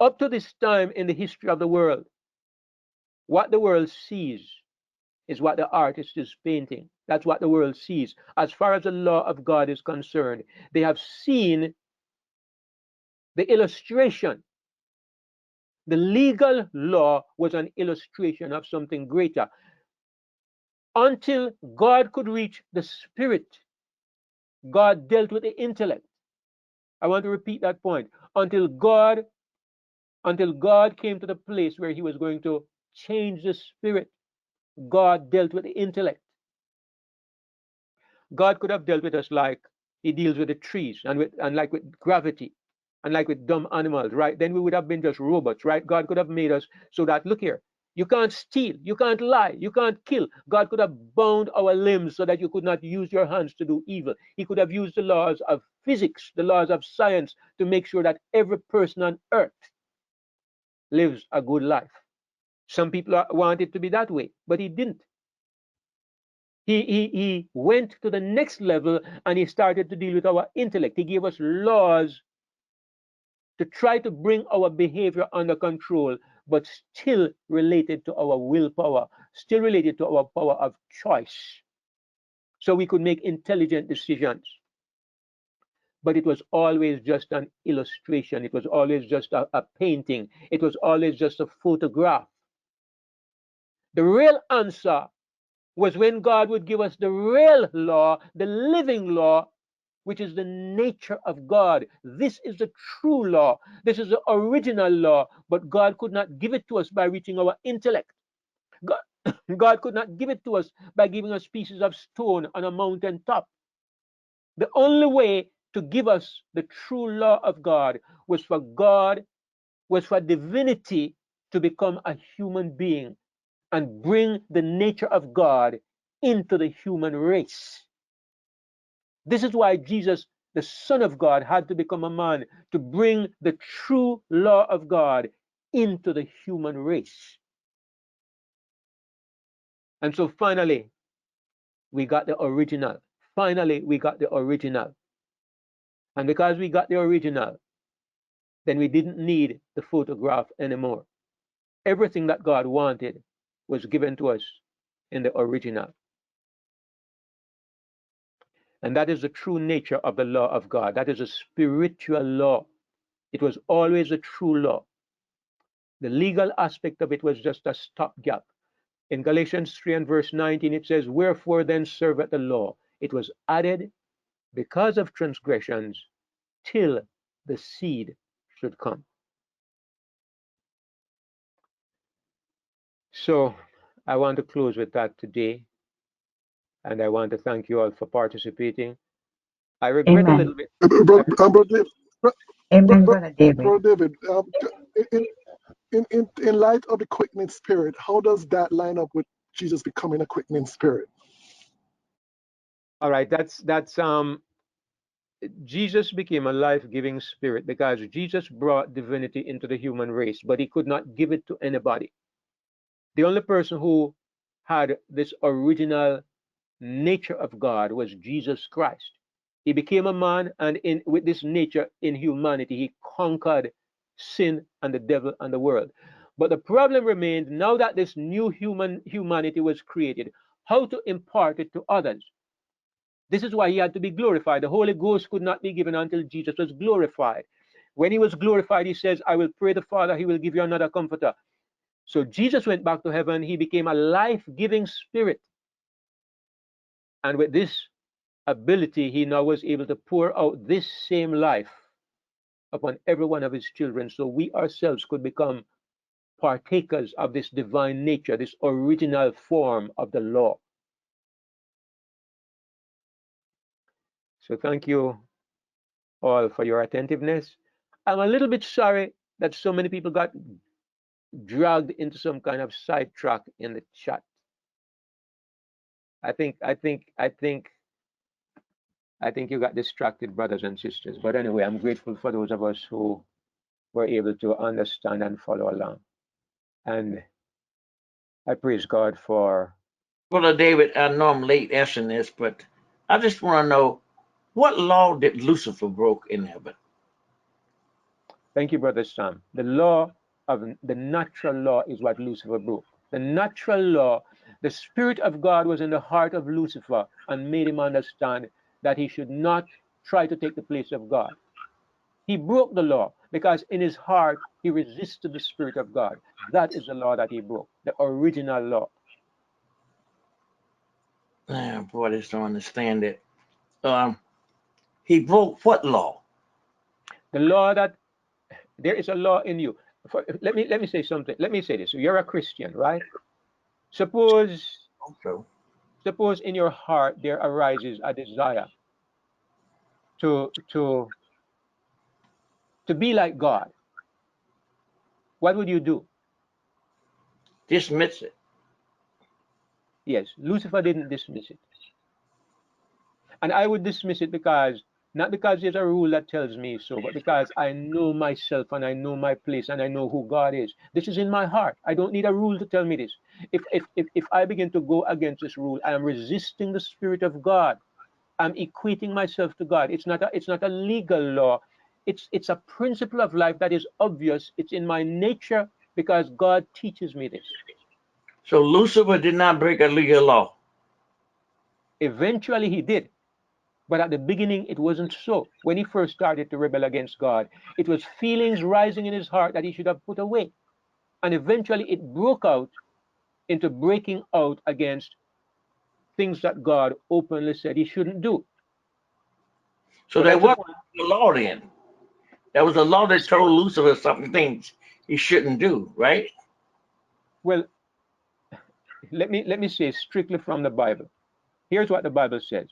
Up to this time in the history of the world, what the world sees is what the artist is painting. That's what the world sees. As far as the law of God is concerned, they have seen the illustration. The legal law was an illustration of something greater. Until God could reach the spirit, God dealt with the intellect. I want to repeat that point. Until God came to the place where he was going to change the spirit, God dealt with the intellect. God could have dealt with us like he deals with the trees and like with gravity and like with dumb animals, right? Then we would have been just robots, right? God could have made us so that, look here, you can't steal, you can't lie, you can't kill. God could have bound our limbs so that you could not use your hands to do evil. He could have used the laws of physics, the laws of science, to make sure that every person on earth lives a good life. Some people want it to be that way, but he didn't. He went to the next level and he started to deal with our intellect. He gave us laws to try to bring our behavior under control, but still related to our willpower, still related to our power of choice. So we could make intelligent decisions. But it was always just an illustration. It was always just a painting. It was always just a photograph. The real answer was when God would give us the real law, the living law, which is the nature of God. This is the true law. This is the original law, but God could not give it to us by reaching our intellect. God could not give it to us by giving us pieces of stone on a mountain top. The only way to give us the true law of God was for divinity to become a human being and bring the nature of God into the human race. This is why Jesus, the Son of God, had to become a man to bring the true law of God into the human race. And so finally, we got the original. Finally, we got the original. And because we got the original, then we didn't need the photograph anymore. Everything that God wanted was given to us in the original. And that is the true nature of the law of God. That is a spiritual law. It was always a true law. The legal aspect of it was just a stopgap. In Galatians 3 and verse 19, it says, "Wherefore then serveth the law? It was added because of transgressions till the seed should come." So I want to close with that today. And I want to thank you all for participating. I regret a little Amen. bit. Amen, Brother David. Brother David, in light of the quickening spirit, how does that line up with Jesus becoming a quickening spirit? All right, that's Jesus became a life-giving spirit because Jesus brought divinity into the human race, but he could not give it to anybody. The only person who had this original nature of God was Jesus Christ. He became a man, and in with this nature in humanity, he conquered sin and the devil and the world. But the problem remained now that this new humanity was created, how to impart it to others. This is why he had to be glorified. The Holy Ghost could not be given until Jesus was glorified. When he was glorified, he says, I will pray the Father, he will give you another comforter. So Jesus went back to heaven. He became a life giving spirit. And with this ability, he now was able to pour out this same life upon every one of his children. So we ourselves could become partakers of this divine nature, this original form of the law. So thank you all for your attentiveness. I'm a little bit sorry that so many people got dragged into some kind of sidetrack in the chat. I think I think I think I think you got distracted, brothers and sisters. But anyway, I'm grateful for those of us who were able to understand and follow along. And I praise God for. Brother David, I know I'm late answering this, but I just want to know what law did Lucifer broke in heaven? Thank you, Brother Sam. The law of the natural law is what Lucifer broke. The natural law, the Spirit of God was in the heart of Lucifer and made him understand that he should not try to take the place of God. He broke the law because in his heart he resisted the Spirit of God. That is the law that he broke, the original law. Boy, I just don't understand it. He broke what law? The law that there is a law in you. Let me say something. Let me say this. You're a Christian, right? Suppose Also, suppose in your heart there arises a desire to to to be like God. What would you do? dismiss it. Yes, Lucifer didn't dismiss it. And I would dismiss it because not because there's a rule that tells me so, but because I know myself and I know my place and I know who God is. This is in my heart. I don't need a rule to tell me this. If I begin to go against this rule, I am resisting the Spirit of God. I'm equating myself to God. It's not a legal law. It's a principle of life that is obvious. It's in my nature because God teaches me this. So Lucifer did not break a legal law. Eventually he did. But at the beginning, it wasn't so. When he first started to rebel against God, it was feelings rising in his heart that he should have put away. And eventually, it broke out into breaking out against things that God openly said he shouldn't do. So But I there just wasn't want, a law then. There was a law that told Lucifer some things he shouldn't do, right? well, let me say strictly from the Bible. Here's what the Bible says.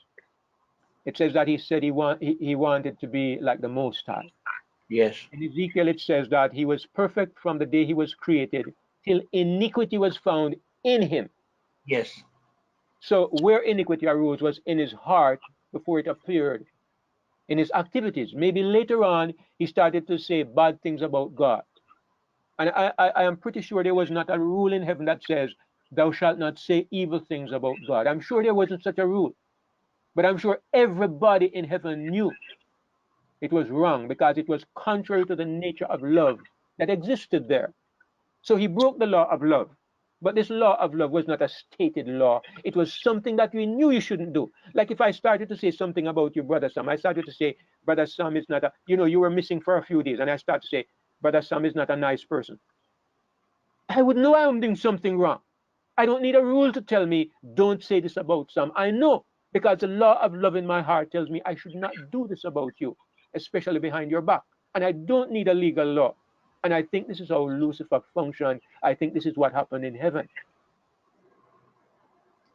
It says that he said he wanted to be like the Most High. Yes. In Ezekiel, it says that he was perfect from the day he was created till iniquity was found in him. Yes. So where iniquity arose was in his heart before it appeared in his activities. Maybe later on he started to say bad things about God. And I am pretty sure there was not a rule in heaven that says, thou shalt not say evil things about God. I'm sure there wasn't such a rule. But I'm sure everybody in heaven knew it was wrong because it was contrary to the nature of love that existed there. So he broke the law of love. But this law of love was not a stated law. It was something that we knew you shouldn't do. Like if I started to say something about you, Brother Sam, I started to say, Brother Sam is not a, you were missing for a few days. And I start to say, Brother Sam is not a nice person. I would know I'm doing something wrong. I don't need a rule to tell me, don't say this about Sam. I know because the law of love in my heart tells me I should not do this about you, especially behind your back. And I don't need a legal law. And I think this is how Lucifer functioned. I think this is what happened in heaven.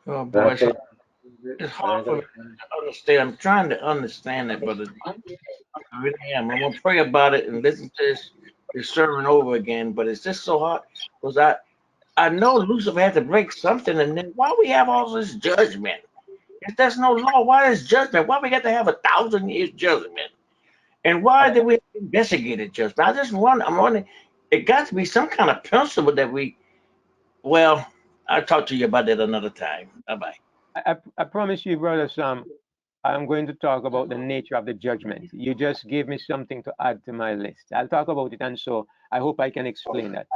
Oh Can I boy, say it's can I hard get for a me to understand. I'm trying to understand it, brother. I really am. I'm gonna pray about it and listen to this sermon over again. But it's just so hard because I know Lucifer had to break something, and then why we have all this judgment? If there's no law, why is judgment? Why we got to have 1,000 years judgment? And why did we investigate it judgment? I just wonder, I'm wondering, it got to be some kind of principle that we, well, I'll talk to you about that another time. Bye-bye. I promise you, Brother Sam, I'm going to talk about the nature of the judgment. You just gave me something to add to my list. I'll talk about it, and so I hope I can explain that.